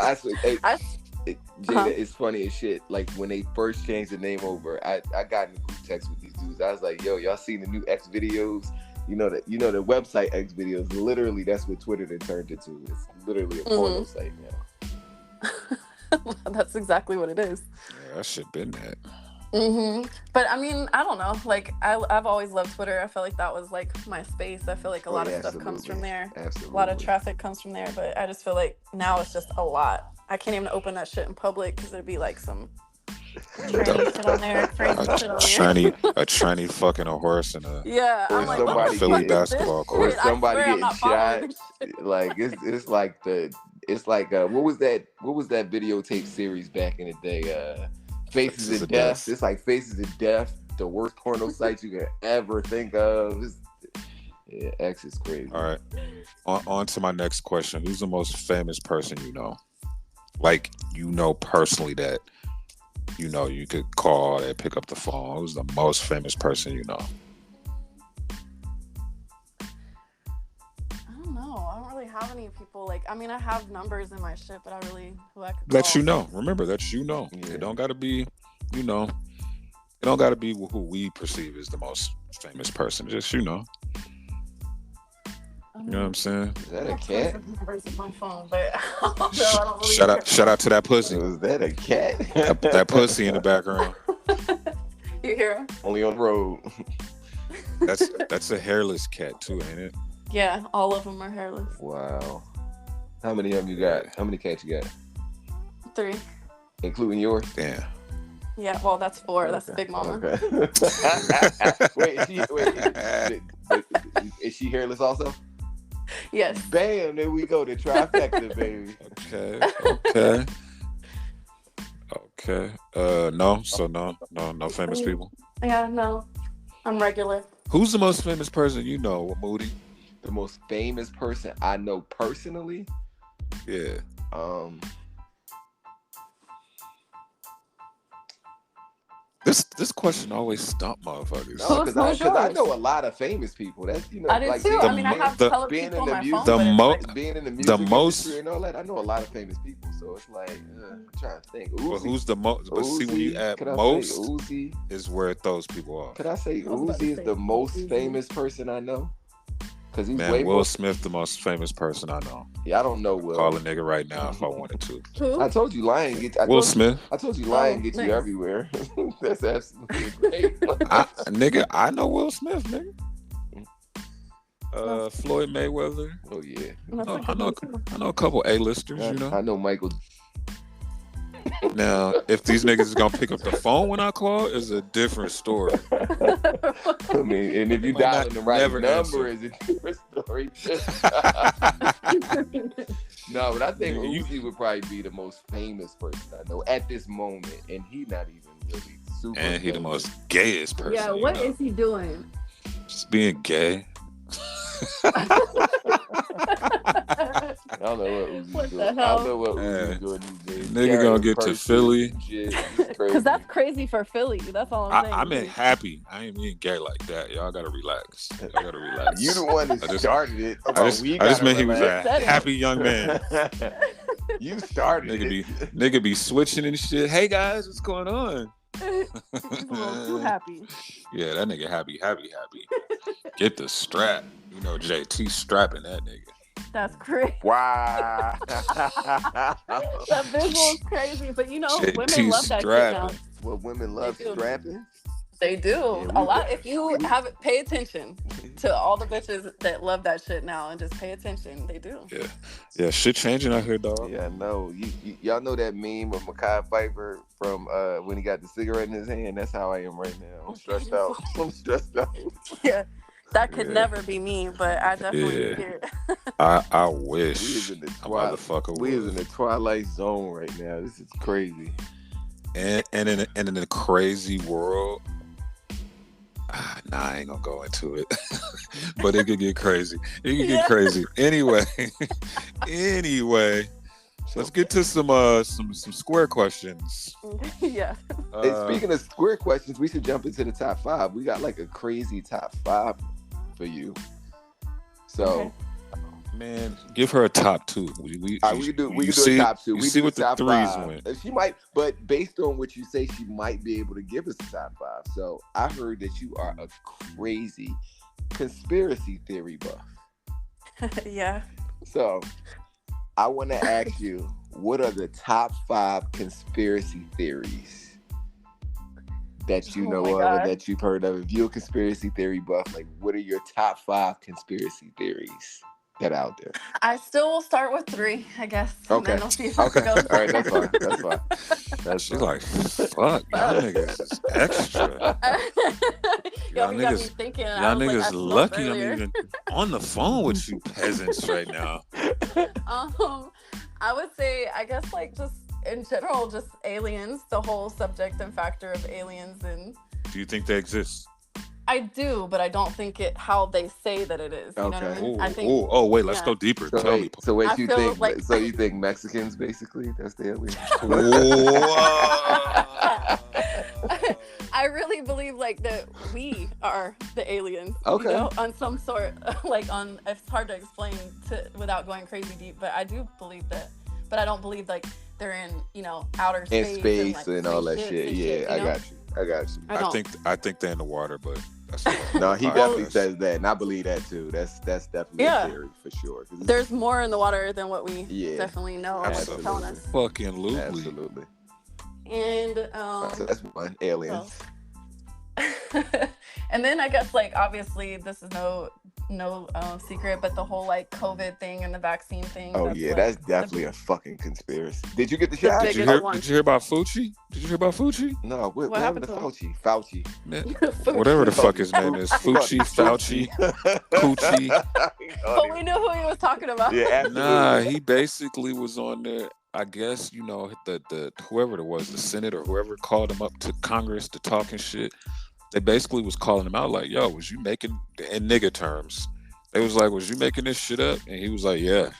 D: Jada, it's funny as shit. Like, when they first changed the name over, I got in a group text with these dudes. I was like, yo, y'all seen the new X videos? You know the website X videos. Literally, that's what Twitter then turned into. It's literally a porno site now.
E: That's exactly what it is.
C: Yeah, that shit been that.
E: Mm-hmm. But I mean, I don't know. Like, I've always loved Twitter. I feel like that was like my space. I feel like a lot of stuff comes from there.
D: Absolutely.
E: A lot of traffic comes from there. But I just feel like now it's just a lot. I can't even open that shit in public because it'd be like some tranny shit on there, crazy shit on there.
C: A tranny fucking a horse and a
E: I'm like,
D: somebody
C: Philly basketball court.
D: Or somebody getting shot. Like it's like what was that videotape series back in the day? Faces of Death. It's like Faces of Death, the worst porno sites you can ever think of. Yeah, X is crazy.
C: All right. On to my next question. Who's the most famous person you know? Like, personally that, you could call and pick up the phone. Who's the most famous person you know?
E: I don't know. I don't really have any people. Like, I mean, I have numbers in my shit, but I really who I could
C: That
E: call.
C: you know. Remember, that you know.
D: Yeah.
C: It don't gotta be, it don't gotta be who we perceive as the most famous person. Just You know what I'm saying?
D: Is that a cat?
E: Numbers in my phone, but I don't really
C: Shout out to that pussy.
D: Was that a cat?
C: that pussy in the background.
E: You hear him?
D: Only on the road.
C: That's a hairless cat too, ain't it?
E: Yeah, all of them are hairless.
D: Wow. How many of them you got? How many cats you got?
E: 3.
D: Including yours?
C: Damn.
E: Yeah, well, that's 4. That's Big Mama.
D: Okay. Is she hairless also?
E: Yes.
D: Bam, there we go. The trifecta, baby.
C: Okay. No. So no famous people.
E: Yeah, no. I'm regular.
C: Who's the most famous person you know, Moody?
D: The most famous person I know personally?
C: Yeah. This question always stump motherfuckers.
D: No, because I know a lot of famous people. That's
E: I do too. I mean, I have color
D: being
E: people
D: in
E: on
D: the
E: my phone.
D: being in the music industry and all that. I know a lot of famous people, so it's like I'm trying to think.
C: Well, who's the most? But see, when you add most, Uzi is where it throws people off.
D: Could I say Uzi is the most famous person I know? Because he's
C: Will Smith, the most famous person I know.
D: Yeah, I don't know Will.
C: Call a nigga right now if I wanted to.
E: Who?
D: I told you lying gets
C: Will Smith.
D: I told you lying gets you everywhere. That's absolutely great.
C: I know Will Smith, nigga. Floyd Mayweather.
D: Oh yeah.
C: I know a couple A-listers, you know.
D: I know Michael.
C: Now, if these niggas is gonna pick up the phone when I call, is a different story.
D: I mean, and if you dial in the right number, is a different story. No, but I think Uzi would probably be the most famous person I know at this moment, and he not even really super.
C: And he the most gayest person.
E: Yeah, what is he doing?
C: Just being gay.
D: I don't know what Uzi's doing. I don't know what Uzi's doing these days.
C: Nigga gonna get to Philly.
E: Because that's crazy for Philly. That's all I'm saying.
C: I meant happy. I ain't mean gay like that. Y'all gotta relax.
D: You the one that started it.
C: I just meant he was a happy young man.
D: You started it.
C: Nigga be switching and shit. Hey guys, what's going on?
E: He's a little too happy.
C: Yeah, that nigga happy. Get the strap. You know, JT strapping that nigga.
E: That's crazy.
D: Wow.
E: That visual is crazy, but you know,
C: JT
E: women love that shit now.
D: Well, women love strapping.
E: They do. A lot. If you pay attention to all the bitches that love that shit now and just pay attention, they do.
C: Yeah. Shit changing out here, dog.
D: Yeah, I know. Y'all know that meme of Mekhi Phifer from when he got the cigarette in his hand? That's how I am right now. I'm stressed out.
E: Yeah. That could never be me, but I definitely hear it.
C: I wish.
D: We is in the twilight zone right now. This is crazy.
C: And in a crazy world, I ain't gonna go into it. But it could get crazy. Anyway, let's get to some square questions.
E: Yeah.
D: Hey, speaking of square questions, we should jump into the top 5. We got like a crazy top 5 for you. So,
C: man, give her a top 2. We can do a top 2.
D: We
C: see what
D: the
C: threes
D: 5.
C: went.
D: She might, but based on what you say, she might be able to give us a top 5. So I heard that you are a crazy conspiracy theory buff.
E: Yeah.
D: So I want to ask you, what are the top 5 conspiracy theories that you know of or that you've heard of? If you're a conspiracy theory buff, like, what are your top 5 conspiracy theries that are out there?
E: I still will start with 3, I guess.
D: Okay.
E: And then we'll see if it goes.
D: All right, that's fine.
C: She's like, fuck, y'all niggas is extra.
E: Y'all niggas,
C: y'all niggas lucky I'm even on the phone with you peasants right now.
E: I would say, I guess, like, just in general, just aliens, the whole subject and factor of aliens. And
C: do you think they exist?
E: I do, but I don't think it how they say that it is. You know what I mean? I think,
C: wait, let's go deeper.
D: So
C: Tell me.
D: So what you think? Like, so you think Mexicans basically? That's the aliens?
E: I really believe like that we are the aliens.
D: Okay.
E: You know, on some sort, like on. It's hard to explain without going crazy deep, but I do believe that. But I don't believe like they're in outer space
D: and all that shit. Yeah, I got you.
C: I think they're in the water, but that's
D: no. He definitely says that, and I believe that too. That's definitely a theory for sure.
E: There's more in the water than what we definitely know.
C: Absolutely.
E: Telling us.
C: Fucking loosely.
D: Absolutely.
E: And
D: so that's one, aliens.
E: And then I guess like obviously this is no no secret, but the whole like COVID thing and the vaccine thing.
D: Oh
E: that's,
D: yeah,
E: like,
D: that's definitely a fucking conspiracy. Did you get the
E: The
D: shot?
E: biggest
C: Did you hear about Fauci? Did you hear about Fauci?
D: No, what
E: What
D: happened
E: happened
D: to
E: to him?
D: Fauci?
C: Man,
E: Fauci.
C: whatever the fuck his name is, Fauci, Fauci, Coochie.
E: But we knew who he was talking about.
D: Yeah, absolutely.
C: Nah, he basically was on there. I guess the whoever it was, the Senate or whoever called him up to Congress to talk and shit. They basically was calling him out like, "Yo, was you making in nigga terms?" They was like, "Was you making this shit up?" And he was like, "Yeah."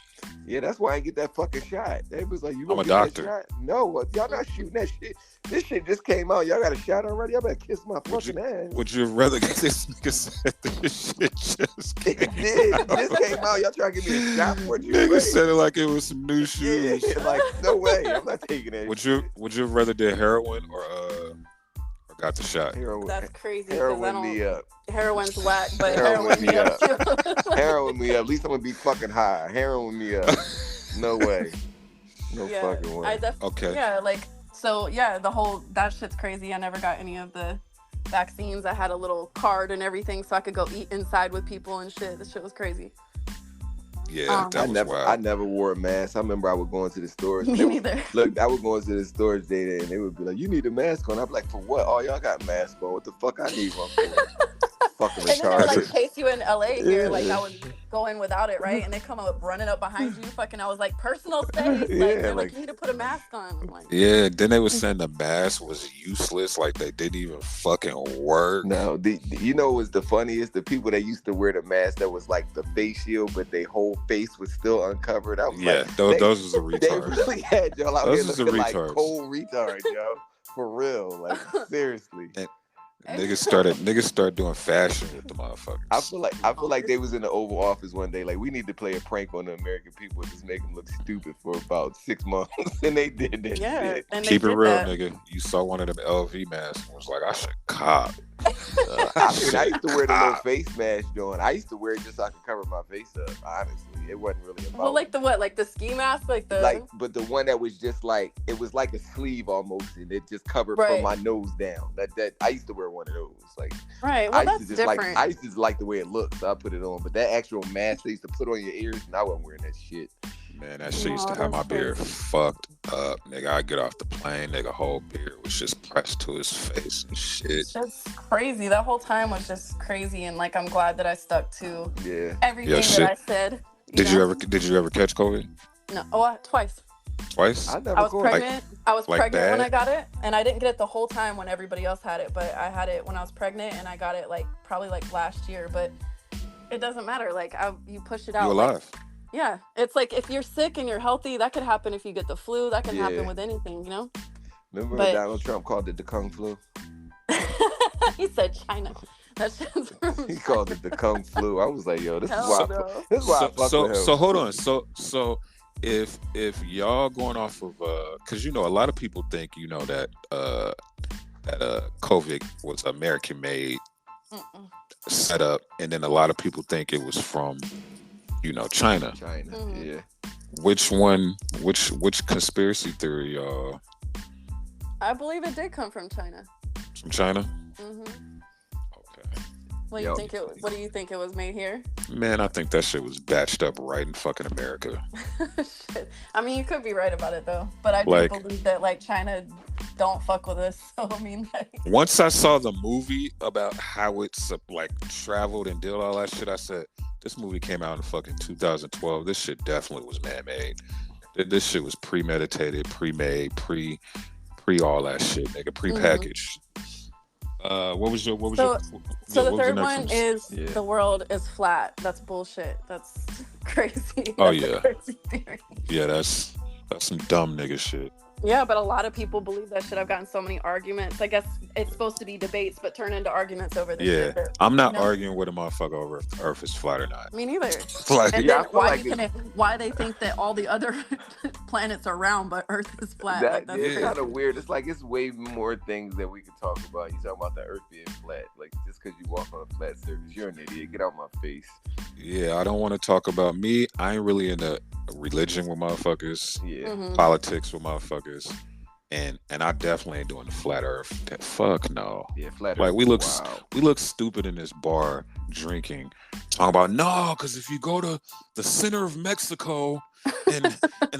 D: Yeah, that's why I ain't get that fucking shot. They was like, "You
C: I'm
D: gonna
C: a
D: get that
C: doctor.
D: shot?" No, y'all not shooting that shit. This shit just came out. Y'all got a shot already. I better kiss my fucking ass.
C: Would you rather get this nigga said this shit just
D: It
C: came
D: did.
C: out?
D: This came out. Y'all trying to give me a shot for it? You
C: Nigga
D: crazy.
C: said it like it was some new shoes.
D: Yeah, like no way. I'm not taking that.
C: Would you rather did heroin or got the shot?
D: Heroin,
E: That's crazy. 'Cause I
D: heroin
E: don't.
D: me up.
E: Heroin's whack, but
D: Heroin
E: heroin
D: me
E: me up too.
D: Heroin me up. At least I'm gonna be fucking high. Heroin me up. No way. No
E: Yeah,
D: fucking way.
C: Okay.
E: Yeah, like so. Yeah, that shit's crazy. I never got any of the vaccines. I had a little card and everything, so I could go eat inside with people and shit. This shit was crazy.
C: Yeah, that was
D: I
C: wild.
D: never wore a mask. I remember I would go into the stores.
E: Me neither.
D: Look, I would go into the stores data and they would be like, "You need a mask on." I'd be like, "For what? Oh, y'all got masks on. What the fuck I need one for?" Fucking
E: And then they would like
D: retarded.
E: chase you in LA here.
D: Yeah.
E: Like I would go in without it, right? And they come up running up behind you. Fucking, I was like, personal space. Like,
D: Yeah,
E: they're like,
D: like-
E: you need to put a mask on. I'm like,
C: Yeah, then they were saying the mask was useless, like they didn't even fucking work.
D: No, you know what was the funniest? The people that used to wear the mask that was like the face shield, but their whole face was still uncovered. I was
C: Yeah,
D: like,
C: those was a
D: they
C: retard.
D: really had y'all out
C: Those
D: here
C: is the
D: looking like
C: retards.
D: cold retards, yo. For real, like seriously.
C: Niggas started doing fashion with the motherfuckers.
D: I feel like they was in the Oval Office one day. Like, we need to play a prank on the American people and just make them look stupid for about 6 months, and they did that
E: yeah.
D: shit.
E: And they
C: Keep it
E: did
C: real,
E: that.
C: nigga. You saw one of them LV masks and was like, I should cop.
D: I mean, I used to wear the little face mask, John. I used to wear it just so I could cover my face up. Honestly, it wasn't really about.
E: Well, like the what? Like the ski mask? Like the
D: but the one that was just like, it was like a sleeve almost, and it just covered
E: Right.
D: from my nose down. That I used to wear one of those. Like,
E: right. Well,
D: I
E: that's
D: used to just
E: different.
D: I used to just like the way it looked, so I put it on. But that actual mask they used to put on your ears, and I wasn't wearing that shit.
C: Man, that shit used to
E: No,
C: have my
E: that's
C: beard
E: crazy.
C: fucked up. Nigga, I get off the plane, nigga, whole beard was just pressed to his face and shit.
E: It's just crazy. That whole time was just crazy, and like I'm glad that I stuck to
D: Yeah.
E: everything
C: shit.
E: that I said.
C: Did you ever catch COVID?
E: No. Oh, twice.
C: Twice?
D: I never
E: I was
D: caught it.
E: pregnant. I was
C: like
E: pregnant when
C: bad?
E: I got it, and I didn't get it the whole time when everybody else had it. But I had it when I was pregnant, and I got it like probably like last year. But it doesn't matter. Like you push it out.
C: You
E: like,
C: alive?
E: yeah, it's like if you're sick and you're healthy, that could happen if you get the flu. That can
D: Yeah.
E: happen with anything, you know.
D: Remember
E: But-
D: Donald Trump called it the Kung Flu?
E: He said China. That shit's from
D: He called it the Kung Flu. I was like, yo, this is
E: Hell
D: why.
E: no.
D: This is why I fuck with him.
C: So hold on. So if y'all going off of because a lot of people think that COVID was American made
E: Mm-mm.
C: setup, and then a lot of people think it was from China.
D: China,
E: Mhm.
D: yeah.
C: Which one? Which conspiracy theory
E: I believe it did come from China.
C: from China?
E: hmm
C: Okay.
E: What do you think it? What do you think it was made here?
C: Man, I think that shit was batched up right in fucking America.
E: Shit. I mean, you could be right about it though, but I do
C: Like-
E: believe that like China don't fuck with us. So I mean, like,
C: Once I saw the movie about how it's like traveled and did all that shit, I said, this movie came out in fucking 2012. This shit definitely was man-made. This shit was premeditated, pre-made, pre all that shit, nigga, prepackaged. What was your
E: So
C: what
E: the
C: was your
E: third
C: next
E: one is
D: Yeah.
E: the world is flat. That's bullshit. That's crazy.
C: Oh,
E: That's a
C: yeah.
E: crazy theory.
C: Yeah, that's some dumb nigga shit.
E: Yeah, but a lot of people believe that shit. I've gotten so many arguments. I guess it's supposed to be debates, but turn into arguments over this
C: Yeah,
E: shit. that-
C: I'm not
E: you know?
C: arguing with a motherfucker over if Earth is flat or not.
E: Me neither.
C: Like,
E: And
D: Yeah, I
E: then
D: feel
E: why,
D: like
E: why they think that all the other planets are round, but Earth is flat. Like, that's
D: It's
E: crazy.
D: kind of weird. It's like it's way more things that we could talk about. You talking about the Earth being flat? Like, just because you walk on a flat surface, you're an idiot. Get out my face.
C: yeah, I don't want to talk about me. I ain't really into religion with motherfuckers,
D: Yeah.
E: Mhm.
C: politics with motherfuckers, And I definitely ain't doing the flat Earth. Fuck no.
D: Yeah, flat
C: Like
D: Earth
C: we
D: is
C: look
D: wild.
C: stupid in this bar drinking, talking about no, because if you go to the center of Mexico and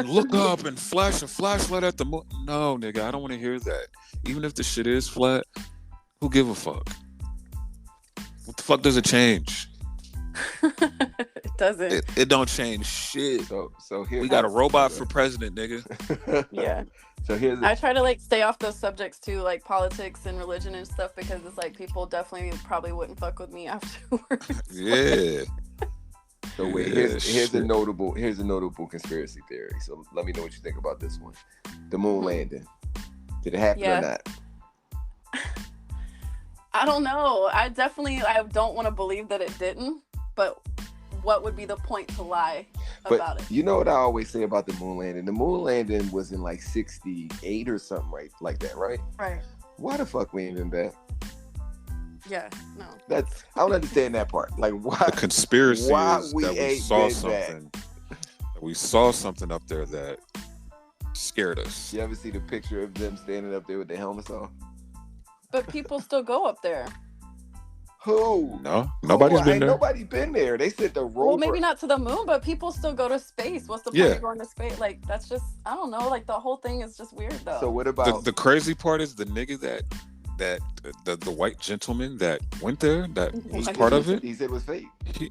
C: look up and flash a flashlight at the moon, no, nigga, I don't want to hear that. Even if the shit is flat, who give a fuck? What the fuck does it change?
E: It doesn't.
C: It don't change shit.
D: So here
C: We got a robot for president, nigga.
E: Yeah.
D: So here's
E: I try to like stay off those subjects too, like politics and religion and stuff, because it's like people definitely probably wouldn't fuck with me afterwards.
C: Yeah.
D: So wait, here's a notable conspiracy theory. So let me know what you think about this one. The moon landing. Did it happen or not?
E: I don't know. I don't want to believe that it didn't, but what would be the point to lie about it?
D: You know what I always say about the moon landing? The moon landing was in like 68 or something, right? Like that, right?
E: Right.
D: Why the fuck we ain't been back?
E: Yeah, no.
D: I don't understand that part. Like why
C: The conspiracy
D: why
C: is
D: we
C: that we
D: ain't
C: saw
D: been
C: something. We saw something up there that scared us.
D: You ever see the picture of them standing up there with their helmets on?
E: But people still go up there.
D: Who?
C: No, nobody's been there.
D: Nobody been there. They said the rover.
E: Well, maybe not to the moon, but people still go to space. What's the point of going to space? Like, that's just, I don't know. Like, the whole thing is just weird, though.
D: So what about
C: The crazy part is the nigga that the white gentleman that went there that was part of it.
D: He said it was fake.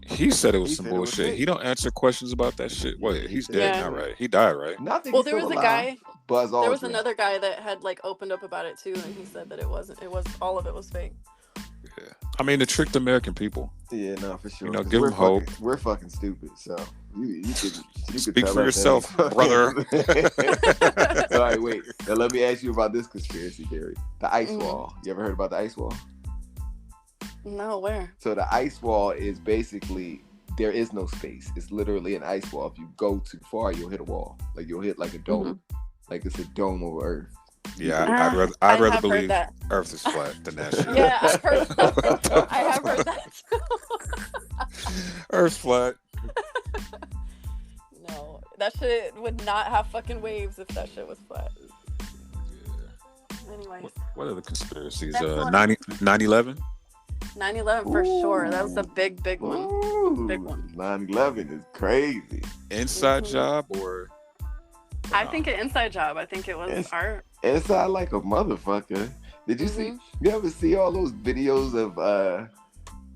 C: He said it was
D: He
C: some
D: said it was
C: bullshit.
D: fake.
C: He don't answer questions about that shit. Wait, he's dead
E: Yeah.
C: now, right? He died, right?
D: Nothing.
E: Well, there was a guy.
D: Buzz Aldrin.
E: There was another guy that had like opened up about it too, and he said that it was all of it was fake.
C: Yeah. I mean, it tricked the American people.
D: Yeah, no, for sure.
C: You know,
D: 'Cause
C: give
D: we're
C: them hope.
D: We're fucking stupid. So you could
C: Speak
D: tell
C: for
D: us
C: yourself,
D: that.
C: brother.
D: All right, wait. Now let me ask you about this conspiracy theory: the ice wall. You ever heard about the ice wall?
E: No, where?
D: So the ice wall is basically there is no space. It's literally an ice wall. If you go too far, you'll hit a wall. Like you'll hit like a dome. Like it's a dome over Earth.
C: Yeah,
E: Ah,
C: I'd rather
E: have
C: believe
E: heard that.
C: Earth is flat than that shit.
E: Yeah, I've heard that. I have heard that too.
C: Earth's flat.
E: No, that shit would not have fucking waves if that shit was flat. Anyways,
C: What are the conspiracies?
E: That's one.
C: 9/11?
E: 9/11 for sure. That was a big one.
D: Ooh,
E: Big one.
D: 9/11 is crazy.
C: Inside job or?
E: I think an inside job. I think it was
D: It's-
E: art.
D: Inside like a motherfucker. Did you see? You ever see all those videos of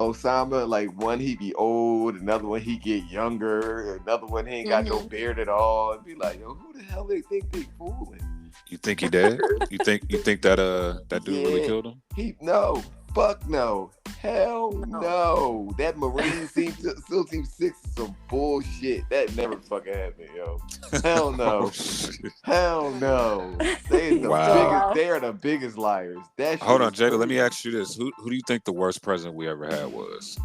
D: Osama? Like one he be old, another one he get younger, another one he ain't got no beard at all. And be like, yo, who the hell they think they fooling?
C: You think he dead? you think that dude really
D: Yeah.
C: killed him?
D: No, fuck no, hell no. That Marine still Team 6 is some bullshit. That never fucking happened, yo. Hell no, hell no. They are the biggest liars. That shit
C: Hold on,
D: is
C: Jada.
D: crazy.
C: Let me ask you this: Who do you think the worst president we ever had was?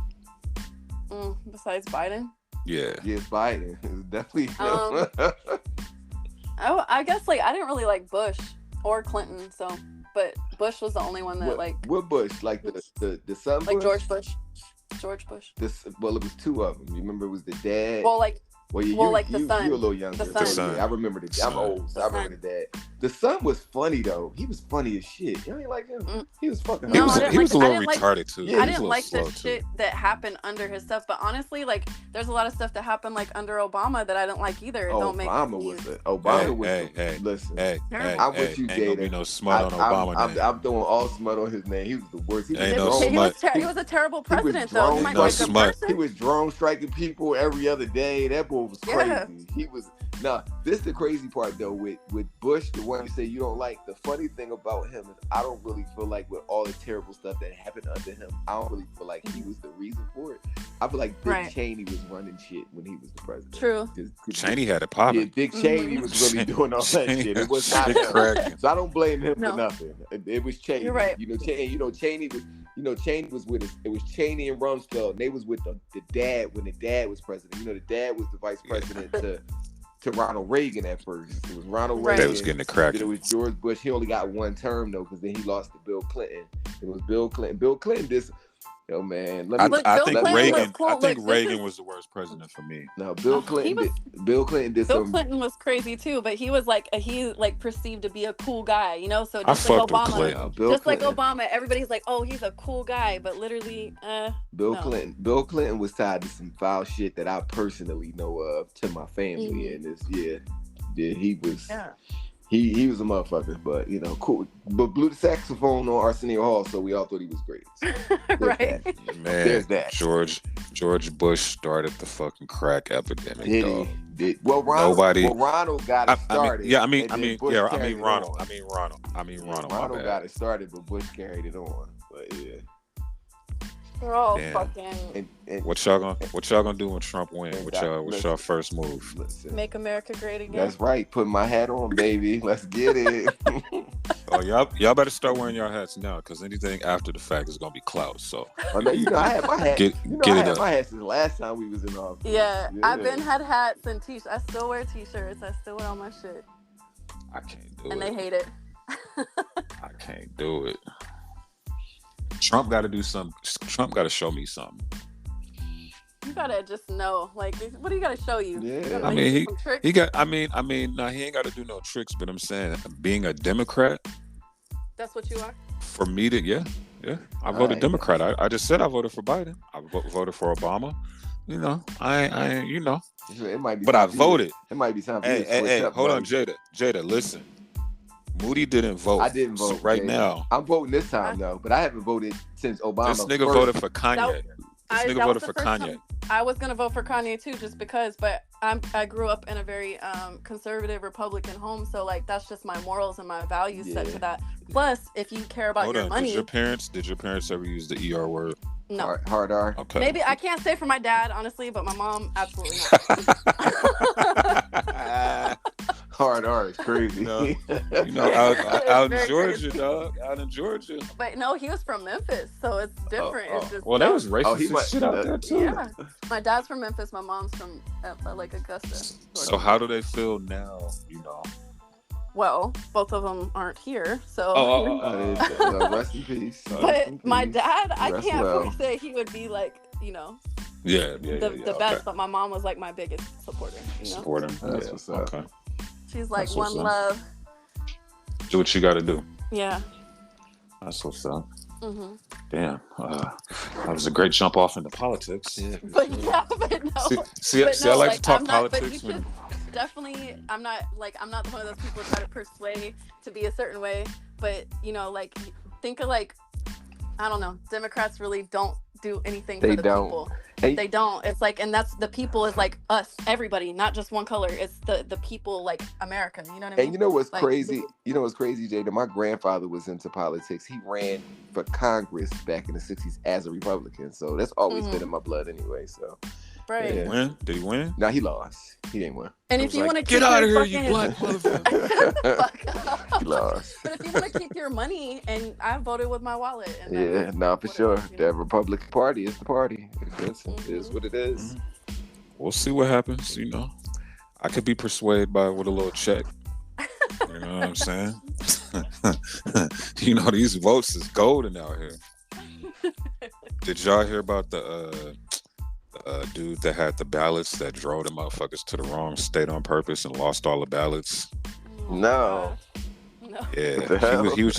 E: Besides Biden.
C: Yeah.
D: Yes, Biden. It's definitely
E: Um,
D: him.
E: I guess like I didn't really like Bush or Clinton, so but Bush was the only one that
D: what Bush? Like the son
E: like
D: Bush?
E: George Bush. George Bush.
D: Well, it was two of them. You remember it was the dad.
E: Well, like the son.
D: You're a little younger.
E: The son.
D: Yeah, I remember the dad. I'm old, so I remember the dad. The son was funny though. He was funny as shit. You ain't like him. He was fucking.
E: No,
C: he was a little
E: I didn't
C: retarded too.
E: I didn't like the shit that happened under his stuff, but honestly, like there's a lot of stuff that happened like under Obama that I didn't like either. It don't make
D: Obama was.
C: Listen,
D: I'm with you,
C: ain't gonna be
D: Jada.
C: no smut on Obama.
D: I'm throwing all smut on his name. He was the worst. He
C: Ain't no
D: was
C: smut.
E: He was a terrible president, though. He might
C: no
E: be a good
C: smut.
E: person.
D: He was drone striking people every other day. That boy was crazy.
E: Yeah.
D: He was. Nah, this the crazy part though with Bush, the one you say you don't like. The funny thing about him is I don't really feel like with all the terrible stuff that happened under him, I don't really feel like he was the reason for it. I feel like Dick Cheney was running shit when he was the president.
E: True.
C: Cheney had it popping.
D: Yeah, Dick Cheney was really doing all that shit. It was not him. So I don't blame him for nothing. It was Cheney.
E: You're right.
D: Cheney was with us. It was Cheney and Rumsfeld, and they was with the dad when the dad was president. The dad was the vice president to Ronald Reagan at first. It was Ronald Reagan.
C: They was getting it cracking.
D: Then it was George Bush. He only got one term though, because then he lost to Bill Clinton. It was Bill Clinton. Bill Clinton Yo, man.
C: I
E: Look,
C: I
E: Bill
C: think
E: Clinton was
C: Reagan.
E: cool.
C: I think
E: Look, this
C: Reagan
E: is
C: was the worst president for me.
D: No, Bill Clinton. Bill Clinton did
E: Bill
D: some.
E: Clinton was crazy too, but he was like perceived to be a cool guy, you know. So
C: I
E: just like
C: fucked with
E: Obama,
C: Clinton.
D: Bill
E: just
D: Clinton.
E: like Obama, everybody's like, oh, he's a cool guy, but literally,
D: Bill
E: no.
D: Clinton. Bill Clinton was tied to some foul shit that I personally know of to my family,
E: Mhm.
D: and it's he was.
E: Yeah.
D: He was a motherfucker, but you know, cool. But blew the saxophone on Arsenio Hall, so we all thought he was great. So,
E: Right.
C: Man,
D: There's that.
C: George Bush started the fucking crack epidemic.
D: Did
C: dog.
D: he? Well, Ronald got it started.
C: Ronald.
D: Ronald got it started, but Bush carried it on. But yeah.
E: We're all
C: Damn.
E: fucking
D: And
C: What y'all gonna do when Trump win? What's y'all first move?
D: listen,
E: make America great again.
D: that's right. Put my hat on, baby. Let's get it.
C: Oh, y'all better start wearing your hats now, because anything after the fact is gonna be clout. So
D: I know, I had my hat.
C: Get
D: I
C: it
D: had
C: up.
D: my hat since the last time we was in office.
E: Yeah, I've been had hats and t-shirts. I still wear t-shirts. I still wear all my shit,
C: I can't do
E: and
C: it.
E: they hate it.
C: I can't do it. Trump got to do something. Trump got to show me something.
E: You gotta just know, like, what do you gotta show you?
D: Yeah.
E: You gotta,
C: I
E: like,
C: mean,
E: do some tricks?
C: he got. I mean, nah, he ain't got to do no tricks. But I'm saying, being a Democrat,
E: That's what you are.
C: for me to, yeah. I voted
D: Right.
C: Democrat. I just said I voted for Biden. I voted for Obama. You know, I you know.
D: It might be.
C: But I
D: time for you-
C: voted.
D: It might be time for you to switch
C: Hey,
D: up,
C: hold on,
D: buddy.
C: Jada, listen. Moody didn't vote.
D: I didn't
C: So
D: vote
C: right
D: Jada.
C: now.
D: I'm voting this time though, but I haven't voted since Obama.
C: This nigga
D: first.
C: voted for Kanye. This
E: that
C: nigga
E: was
C: voted
E: the
C: for
E: first
C: Kanye.
E: time. I was gonna vote for Kanye too, just because. But I grew up in a very conservative Republican home, so like that's just my morals and my values set
D: Yeah.
E: to that. Plus, if you care about
C: Hold
E: your
C: on.
E: money,
C: Did your parents ever use the ER word?
E: no.
D: Hard R.
C: Okay.
E: Maybe I can't say for my dad, honestly, but my mom absolutely not.
D: Hard R is crazy.
C: No. You know, out in
E: Very
C: Georgia,
E: crazy.
C: dog. Out in Georgia.
E: But no, he was from Memphis, so it's different. It's just
C: Well, that was racist
D: he
C: as
D: might-
C: shit out there too.
E: yeah. My dad's from Memphis. My mom's from like Augusta.
C: So how do they feel now? You know.
E: Well, both of them aren't here, so.
D: Rest in peace.
E: But my dad, I
D: Rest
E: can't
D: well.
E: really say he would be like,
C: Yeah.
E: the best, but my mom was like my biggest supporter.
C: Support him.
D: That's what's up.
C: Okay.
E: She's like
C: That's
E: one
C: what's up.
E: love.
C: Do what you got to do.
E: Yeah.
C: That's what's up.
E: hmm
C: Damn. That was a great jump off into politics.
D: Yeah.
E: But yeah, but no.
C: See,
E: But
C: I
E: no,
C: like to talk
E: I'm not, but
C: politics.
E: you should definitely. I'm not one of those people try to persuade to be a certain way. But like think of like, I don't know. Democrats really don't do anything
D: They
E: for the
D: don't.
E: people.
D: Hey.
E: They don't. It's like, and that's the people is like us, everybody, not just one color. It's the people, like America. You know what I mean?
D: And you know what's
E: Like,
D: crazy? You know what's crazy, Jada? My grandfather was into politics. He ran for Congress back in the 60s as a Republican. So that's always been in my blood anyway. So
E: right.
C: Did he win? Did he win?
D: now he lost. He didn't win.
E: And
C: It
E: if
C: was
E: you
C: like,
E: want to
C: get out of here, you black motherfucker.
E: Fuck off.
D: He lost.
E: But if you want to keep your money, and I voted with my wallet. And that
D: Yeah,
E: was
D: no, for
E: whatever,
D: sure.
E: you know?
D: The Republican Party is the party. It is what it is.
C: We'll see what happens. You know, I could be persuaded by with a little check. You know what I'm saying? You know, these votes is golden out here. Did y'all hear about the dude that had the ballots that drove the motherfuckers to the wrong state on purpose and lost all the ballots?
E: Oh,
D: No.
E: God. No.
C: Yeah,
D: What the hell?
C: he was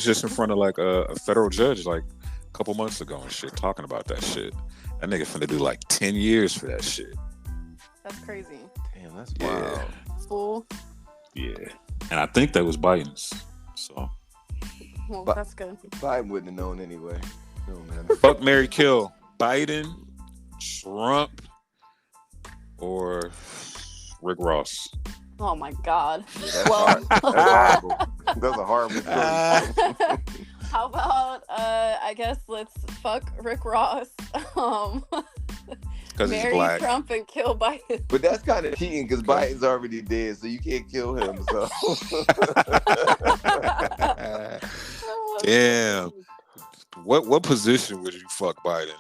C: just in front of like a federal judge like a couple months ago and shit, talking about that shit. That nigga finna do like 10 years for that shit.
E: That's crazy.
D: Damn, that's
C: Yeah.
D: wild.
E: Fool.
C: Yeah, and I think that was Biden's. So
E: Well,
D: But-
E: that's good.
D: Biden wouldn't have known anyway. No, man.
C: fuck, marry, kill. Biden, Trump, or Rick Ross.
E: Oh my God.
D: That's
E: Well,
D: hard. That's horrible. That's a horrible choice.
E: how about I guess let's fuck Rick Ross,
C: Because he's
E: marry
C: black.
E: Trump and kill Biden.
D: But that's kind of cheating because Biden's already dead, so you can't kill him. So
C: Damn. What position would you fuck Biden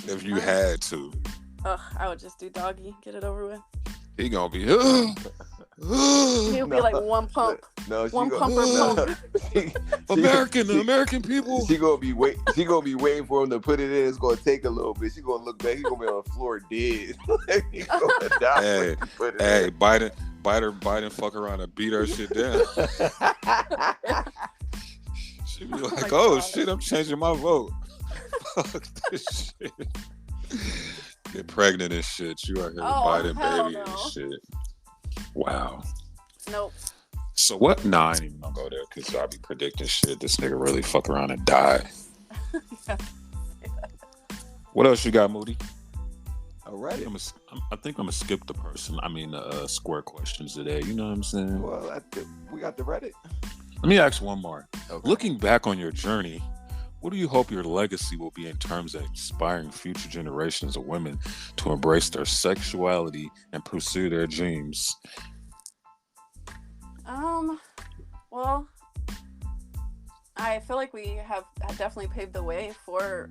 C: if you had to?
E: Ugh, I would just do doggy, get it over with.
C: He gonna be.
E: He'll be like one pump.
D: No, she
E: One
D: go,
E: pumper
D: no.
E: pump.
C: American people.
D: She gonna be waiting for him to put it in. It's gonna take a little bit. She gonna look back. He gonna be on the floor dead. He gonna die.
C: Hey, hey, Biden, fuck around and beat her shit down. She be like, oh shit, I'm changing my vote. Fuck this shit. Get pregnant and shit. You are here with Biden baby
E: no.
C: and shit. Wow.
E: Nope.
C: So what? Nah, I ain't even gonna go there because I'll be predicting shit. This nigga really fuck around and die. What else you got, Moody?
D: All right.
C: I think I'm gonna skip the square questions today. You know what I'm saying?
D: Well, we got the Reddit.
C: Let me ask one more.
D: Okay.
C: Looking back on your journey, what do you hope your legacy will be in terms of inspiring future generations of women to embrace their sexuality and pursue their dreams?
E: Well, I feel like we have definitely paved the way for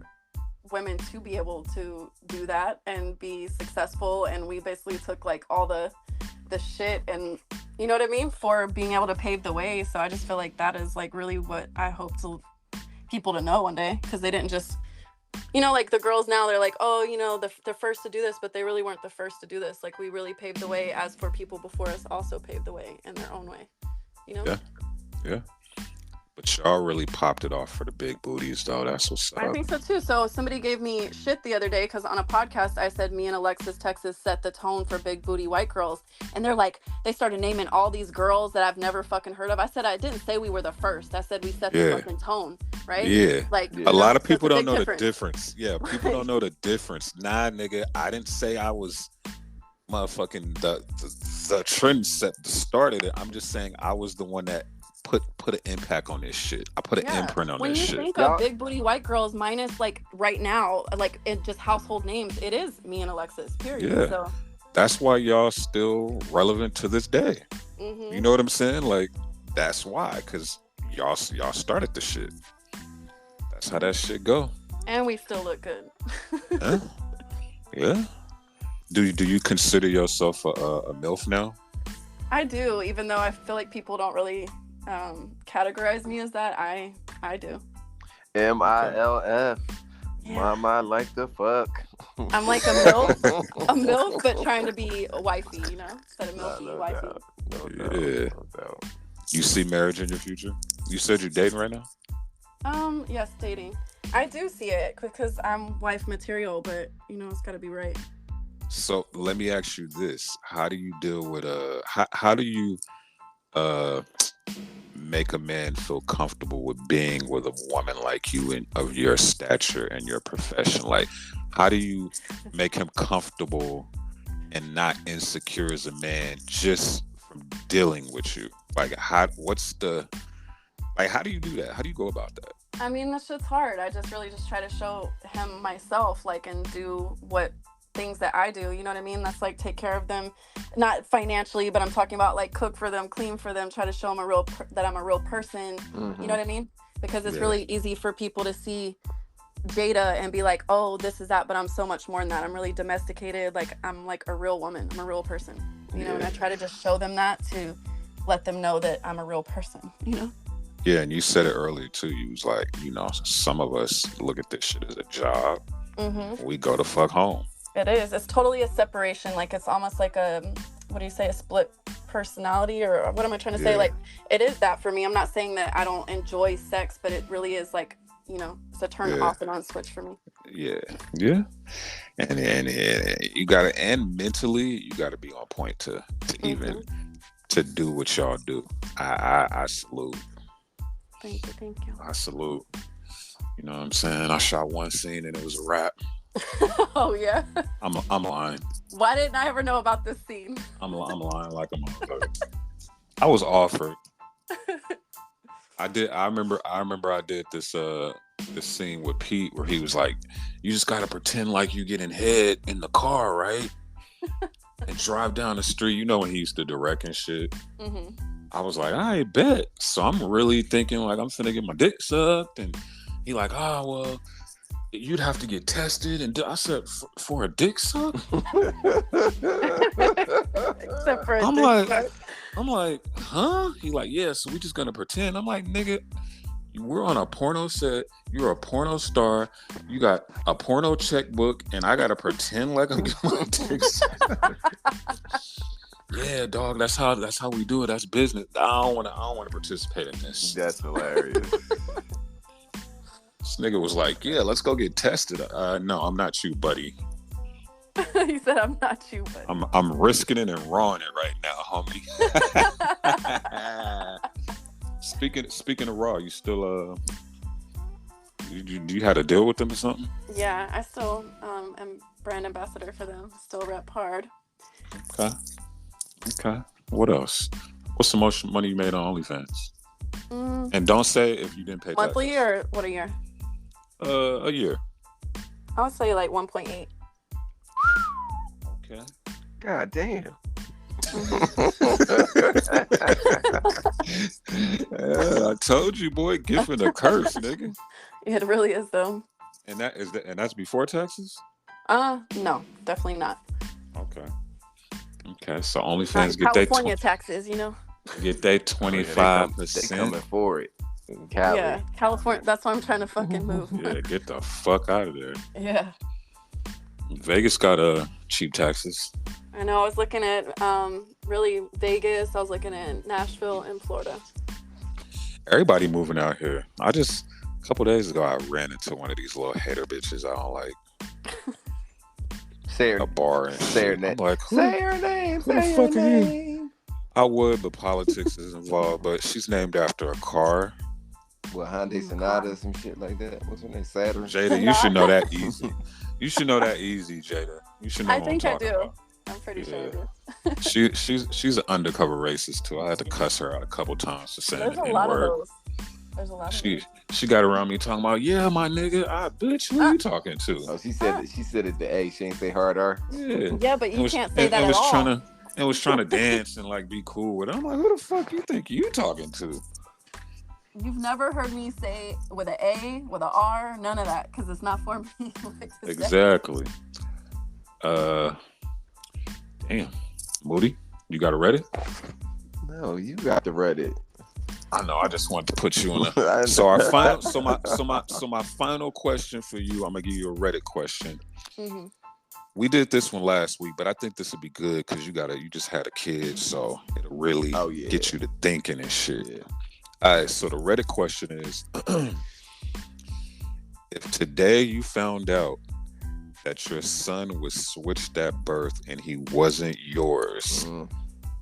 E: women to be able to do that and be successful, and we basically took like all the shit and, you know what I mean, for being able to pave the way. So I just feel like that is like really what I hope to people to know one day, because they didn't just, you know, like the girls now, they're like, oh, you know, they're first to do this, but they really weren't the first to do this. Like, we really paved the way, as for people before us also paved the way in their own way, you know?
C: Yeah. But y'all really popped it off for the big booties, though. That's what's up.
E: I think so too. So somebody gave me shit the other day because on a podcast I said me and Alexis Texas set the tone for big booty white girls, and they're like, they started naming all these girls that I've never fucking heard of. I said I didn't say we were the first. I said we set the fucking tone, right?
C: Yeah.
E: Like,
C: a lot of people don't know
E: difference.
C: the difference. Yeah, people don't know the difference. Nah, nigga, I didn't say I was motherfucking the trend set started it. I'm just saying I was the one that put an impact on this shit. I put an imprint on this shit.
E: When you think of big booty white girls, minus like right now, like in just household names, it is me and Alexis, period.
C: Yeah.
E: So
C: that's why y'all still relevant to this day.
E: mm-hmm.
C: You know what I'm saying? Like, that's why, because y'all started the shit. That's how that shit go.
E: And we still look good.
C: Huh? Yeah. Do you consider yourself a MILF now?
E: I do, even though I feel like people don't really categorize me as that. I do.
D: MILF.
E: Yeah.
D: Mama, I like the fuck.
E: I'm like a MILF, but trying to be a wifey, you know, instead of milky, wifey.
C: No doubt. You see marriage in your future? You said you're dating right now?
E: Yes, dating. I do see it because I'm wife material, but you know, it's got to be right.
C: So let me ask you this: how do you deal with how do you make a man feel comfortable with being with a woman like you and of your stature and your profession? Like, how do you make him comfortable and not insecure as a man just from dealing with you? Like, how do you do that? How do you go about that?
E: I mean, that shit's hard. I just really just try to show him myself, like, and do what things that I do, you know what I mean? That's like take care of them, not financially, but I'm talking about like cook for them, clean for them, try to show them that I'm a real person.
D: Mm-hmm.
E: You know what I mean? Because it's really easy for people to see Jada and be like, oh, this is that, but I'm so much more than that. I'm really domesticated. Like, I'm like a real woman. I'm a real person, you know? And I try to just show them that to let them know that I'm a real person, you know?
C: Yeah, and you said it earlier too. You was like, you know, some of us look at this shit as a job. Mm-hmm. We go to fuck home.
E: It is. It's totally a separation. Like, it's almost like a split personality, or what am I trying to say? Like, it is that for me. I'm not saying that I don't enjoy sex, but it really is like, you know, it's a turn off and on switch for me. Yeah. And you gotta, and mentally, you gotta be on point to even to do what y'all do. I salute. Thank you.
C: I salute. You know what I'm saying? I shot one scene and it was a wrap.
E: Oh yeah.
C: I'm lying.
E: Why didn't I ever know about this scene?
C: I'm lying like a motherfucker. I was offered. I remember I did this scene with Pete where he was like, you just gotta pretend like you getting head in the car, right? And drive down the street. You know, when he used to direct and shit. Mm-hmm. I was like, I bet. So I'm really thinking like I'm finna get my dick sucked, and he like, well, you'd have to get tested. And I said, for a dick suck?
E: Except for
C: I'm like, huh? He like, yeah, so we just gonna pretend. I'm like, nigga, we're on a porno set. You're a porno star. You got a porno checkbook, and I gotta pretend like I'm getting my dick sucked. Yeah, dog. That's how we do it. That's business. I don't want to participate in this.
D: That's hilarious.
C: This nigga was like, yeah, let's go get tested. No, I'm not you, buddy.
E: He said, I'm not you, buddy.
C: I'm risking it and rawing it right now, homie. Speaking of raw, you still you had to deal with them or something?
E: Yeah, I still am brand ambassador for them. Still rep hard.
C: Okay. What else? What's the most money you made on OnlyFans? And don't say if you didn't pay
E: monthly
C: taxes.
E: or what a year?
C: A year.
E: I would say like 1.8.
C: Okay.
D: God damn.
C: Yeah, I told you, boy, gift and a curse, nigga.
E: It really is though.
C: And that's before taxes?
E: No, definitely not.
C: Okay, so OnlyFans get
E: California taxes, you know.
C: Get they 25%.
D: They coming for it in Cali.
E: Yeah, California. That's why I'm trying to fucking move.
C: Yeah, get the fuck out of there.
E: Yeah.
C: Vegas got cheap taxes.
E: I know. I was looking at really Vegas. I was looking at Nashville and Florida.
C: Everybody moving out here. A couple days ago, I ran into one of these little hater bitches I don't like.
D: Say her,
C: a bar and
D: say her
C: shit.
D: name.
C: I'm like,
D: Say her name.
C: Who the
D: Say
C: fuck
D: her
C: are you?
D: name.
C: I would, but politics is involved. But she's named after a car.
D: Well, Hyundai Sonata, some shit like that. What's her name? Saturn.
C: Jada, you should know that easy. You should know that easy, Jada. You should know.
E: I
C: what
E: think
C: I'm
E: I do.
C: about.
E: I'm pretty sure I do.
C: She's an undercover racist too. I had to cuss her out a couple times for saying
E: There's
C: the
E: a lot of
C: N-word.
E: those. There's a lot of those.
C: She got around me talking about, yeah, my nigga, bitch, who you talking to?
D: Oh, she said it the A. She ain't say hard R.
E: Yeah, but you can't say that at all.
C: And was trying to dance and like be cool with it. I'm like, who the fuck you think you talking to?
E: You've never heard me say with an A, with an R, none of that, because it's not for me.
C: Exactly. Damn, Moody, you got a Reddit?
D: No, you got the Reddit.
C: I know. I just wanted to put you on a. So our final. So my final question for you. I'm gonna give you a Reddit question.
E: Mm-hmm.
C: We did this one last week, but I think this would be good because you just had a kid, so it'll really get you to thinking and shit.
D: Yeah.
C: All right. So the Reddit question is: if today you found out that your son was switched at birth and he wasn't yours,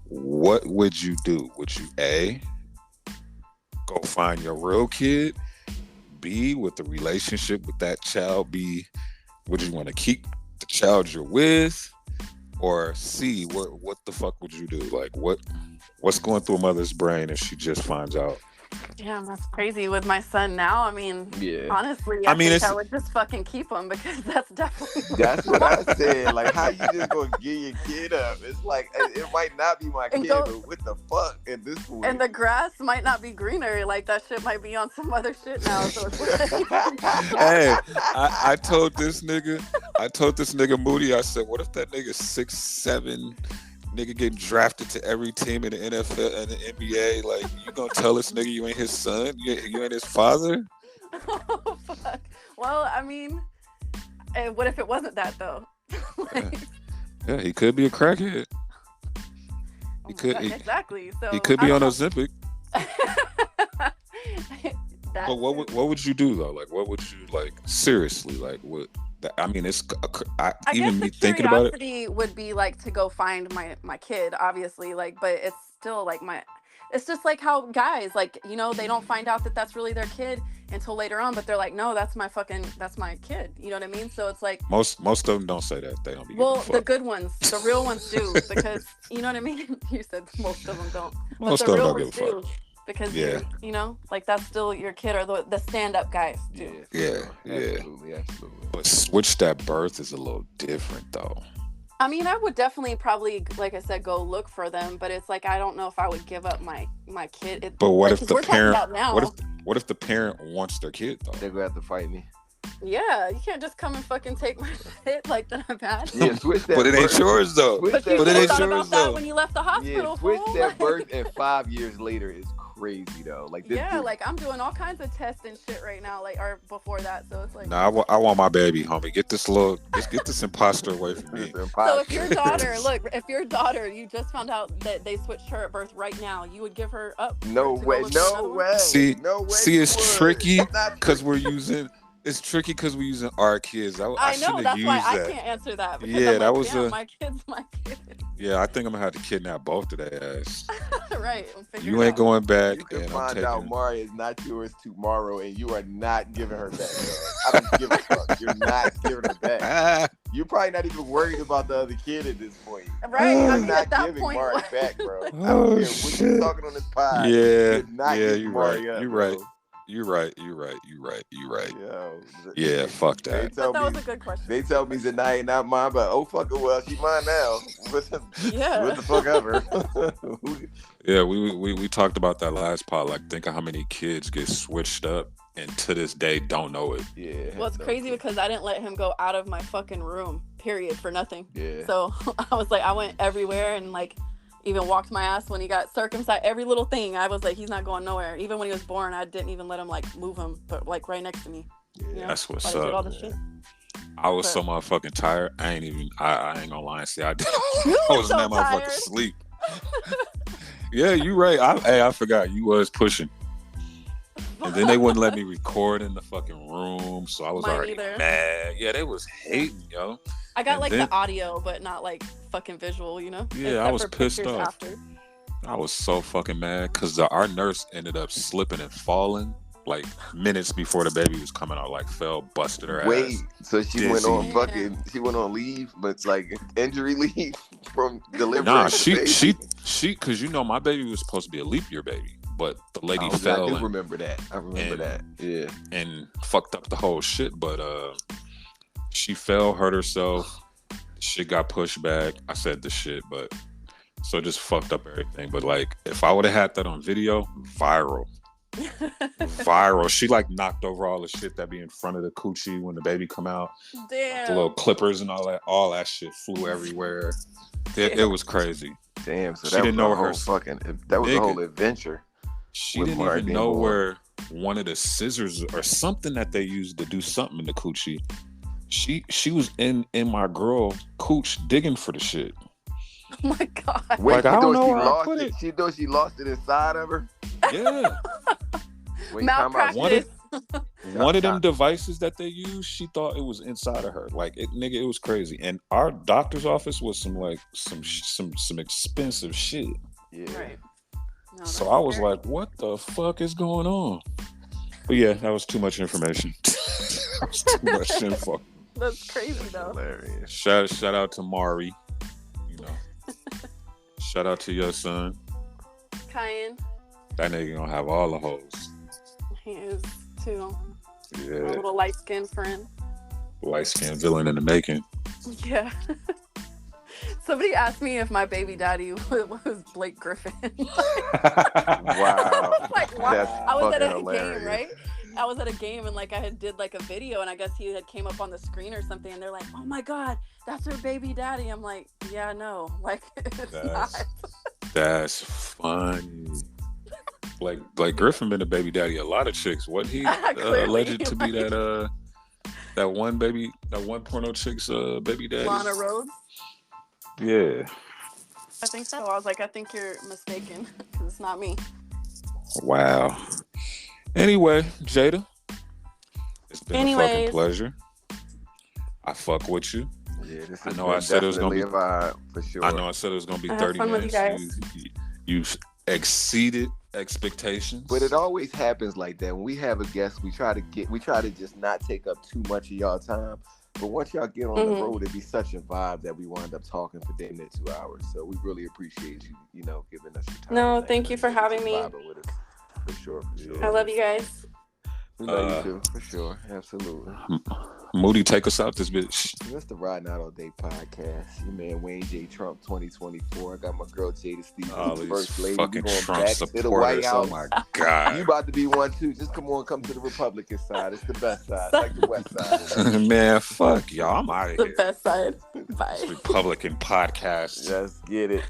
C: what would you do? Would you A, go find your real kid? B, with the relationship with that child be, would you want to keep the child you're with? Or C, what the fuck would you do? Like what's going through a mother's brain if she just finds out?
E: Yeah, that's crazy with my son now. I mean, honestly, I think I would just fucking keep him because that's definitely.
D: That's what I said. Like, how you just gonna give your kid up? It's like it might not be my kid, but what the fuck at this point?
E: And the grass might not be greener. Like that shit might be on some other shit now. So it's like...
C: Hey, I told this nigga Moody. I said, what if that nigga 6'7"? Nigga get drafted to every team in the NFL and the NBA. Like, you gonna tell this nigga you ain't his son? You ain't his father?
E: Oh, fuck. Well, I mean, what if it wasn't that, though?
C: Yeah, he could be a crackhead. He could.
E: Exactly. So
C: he could be on Ozempic.
E: But
C: what would you do, though? Like, what would you, like, seriously, like, what? I mean, it's even me thinking about it.
E: Curiosity would be like to go find my kid, obviously, like, but it's still like it's just like how guys, like, you know, they don't find out that that's really their kid until later on, but they're like, no, that's my kid. You know what I mean? So it's like
C: most of them don't say that. They don't be.
E: Well, the good ones, the real ones do, because you know what I mean. You said most of them don't.
C: Most
E: but the
C: of them
E: real
C: don't
E: ones
C: give a fuck.
E: do. Because you know, like that's still your kid, or the stand-up guys do.
C: Yeah.
D: Absolutely.
C: But switched at birth is a little different, though.
E: I mean, I would definitely probably, like I said, go look for them, but it's like I don't know if I would give up my kid.
C: But what
E: like,
C: if the parent? What if the parent wants their kid though?
D: They're gonna have to fight me.
E: Yeah, you can't just come and fucking take my shit like that I've had.
D: Yeah, switch that.
C: But it ain't yours though.
E: But
C: But it
E: you
C: ain't
E: thought
C: yours
E: about that
C: though.
E: when you left the hospital.
D: Yeah, switch
E: fool.
D: that birth and 5 years later is crazy though. Like this.
E: Yeah, like I'm doing all kinds of tests and shit right now, like or before that. So it's like.
C: Nah, I want my baby, homie. Get this imposter away from me.
E: So if your daughter, you just found out that they switched her at birth right now, you would give her up?
D: No way.
C: See,
D: no way.
C: it's tricky because we're using. It's tricky because we're using our kids. I
E: know that's why I
C: that.
E: can't answer that.
C: Yeah, that was
E: my kid's my kid.
C: Yeah, I think I'm gonna have to kidnap both of their ass.
E: Right.
C: You ain't going back.
D: You can
C: and
D: find
C: I'm
D: out
C: taking...
D: Mari is not yours tomorrow, and you are not giving her back. I don't give a fuck. You're not giving her back. You're probably not even worried about the other kid at this point.
E: Right.
D: You're
E: I mean,
D: not
E: at that
D: giving
E: point,
D: Mari back, bro. I don't
C: Oh,
D: care what
C: shit.
D: you're talking on this pod.
C: Yeah,
D: You're not giving
C: you're
D: Mari
C: right.
D: up,
C: You're
D: bro.
C: right. You're right.
D: Yo,
C: Yeah, fuck
D: They
C: that.
D: tell
E: But that
D: me,
E: was a good question.
D: they tell me Zanaya not mine, but oh fuck it, well she mine now. What
E: Yeah.
D: the fuck ever.
C: Yeah, we talked about that last pod. Like, think of how many kids get switched up and to this day don't know it.
D: Yeah.
E: Well, it's crazy because I didn't let him go out of my fucking room, period, for nothing.
D: Yeah.
E: So I was like, I went everywhere and like even walked my ass when he got circumcised. Every little thing, I was like, he's not going nowhere. Even when he was born, I didn't even let him like move him, but like right next to me.
D: Yeah.
E: You know?
C: That's what's
E: Like, I did all
C: up.
E: the shit.
C: I was
E: But-
C: so motherfucking tired. I ain't gonna lie and say I did.
E: You
C: I
E: were
C: was
E: so
C: in that motherfucker
E: tired.
C: sleep. Yeah, you right. I forgot you was pushing. And then they wouldn't let me record in the fucking room, so I was
E: Mine
C: already
E: either.
C: mad. Yeah, they was hating, yo.
E: I got
C: And
E: like
C: then-
E: the audio, but not like fucking visual, you know?
C: Yeah, I
E: Except
C: was
E: for
C: pissed
E: pictures
C: off.
E: After.
C: I was so fucking mad because our nurse ended up slipping and falling like minutes before the baby was coming out. Like, fell, busted her
D: Wait,
C: ass.
D: so she went
C: Dizzy.
D: on she went on leave, but it's like injury leave from delivering.
C: Nah,
D: the
C: she,
D: baby?
C: because you know my baby was supposed to be a leap year baby, but the lady
D: I
C: fell
D: do
C: and,
D: remember that. I remember that. Yeah.
C: and fucked up the whole shit. But she fell, hurt herself. Shit got pushed back. I said the shit, but so it just fucked up everything. But like, if I would have had that on video, viral. She like knocked over all the shit that be in front of the coochie when the baby come out.
E: Damn.
C: The little clippers and all that shit flew everywhere. It was crazy.
D: Damn. So
C: She
D: that
C: didn't
D: was
C: know
D: a whole
C: her-
D: fucking. That was
C: Nigga.
D: a whole adventure.
C: She
D: With
C: didn't
D: Mari
C: even
D: being
C: know
D: born.
C: where one of the scissors or something that they used to do something in the coochie. She was in my girl cooch digging for the shit.
E: Oh my God.
D: Wait,
C: Like, I don't know
D: she
C: where I
D: lost
C: put
D: it.
C: it.
D: She thought she lost it inside of her.
C: Yeah.
D: Wait, time out.
E: Malpractice.
C: One of them devices that they use, she thought it was inside of her. Like, it was crazy. And our doctor's office was some expensive shit.
D: Yeah.
E: Right. No,
C: So
E: that's
C: I was
E: scary.
C: like, what the fuck is going on? But yeah, that was too much information. That was too much info.
E: That's crazy though.
D: Hilarious.
C: Shout out to Mari. You know. Shout out to your son.
E: Cayenne,
C: That nigga gonna have all the hoes.
E: he is too. My
C: Yeah.
E: little light skinned friend.
C: Light skinned villain in the making.
E: Yeah. Somebody asked me if my baby daddy was Blake Griffin.
D: Wow.
E: Like, what?
D: That's
E: I was at a
D: fucking hilarious.
E: game, right? I was at a game and like I had did like a video and I guess he had came up on the screen or something and they're like, oh my God, that's her baby daddy. I'm like, yeah, no, like it's not.
C: That's funny. Like Griffin been a baby daddy a lot of chicks. Wasn't he
E: Clearly,
C: alleged to be that one porno chick's baby daddy?
E: Lana Rhodes.
C: Yeah.
E: I think so. I was like, I think you're mistaken because it's not me.
C: Wow. Anyway, Jada, it's been a fucking pleasure. I fuck with you.
D: Yeah, this
C: I
D: has
C: know
D: been
C: I said it was gonna
D: definitely
C: be-
D: a vibe for sure.
C: I know I said it was gonna be
E: I had
C: 30
E: fun with you
C: minutes.
E: guys.
C: You've exceeded expectations.
D: But it always happens like that. When we have a guest, we try to just not take up too much of y'all time. But once y'all get on the
E: Mhm.
D: road, it'd be such a vibe that we wind up talking for damn near 2 hours. So we really appreciate you, giving us your time.
E: No,
D: and
E: thank you for
D: just
E: having me.
D: vibing with us. For sure.
E: I love you guys.
D: We love you too, for sure. Absolutely.
C: Moody, take us out this bitch.
D: That's the Riding Out All Day podcast. Your man Wayne J. Trump 2024. I got my girl Jada Stevens,
C: All these
D: first lady.
C: fucking
D: Going
C: Trump
D: back to the White
C: supporters.
D: House.
C: Oh my God.
D: You about to be one too. Just come to the Republican side. It's the best side. It's like the West side.
C: Man, fuck y'all. I'm out of
E: The
C: here.
E: best side. Bye.
C: Republican podcast.
D: Let's get it.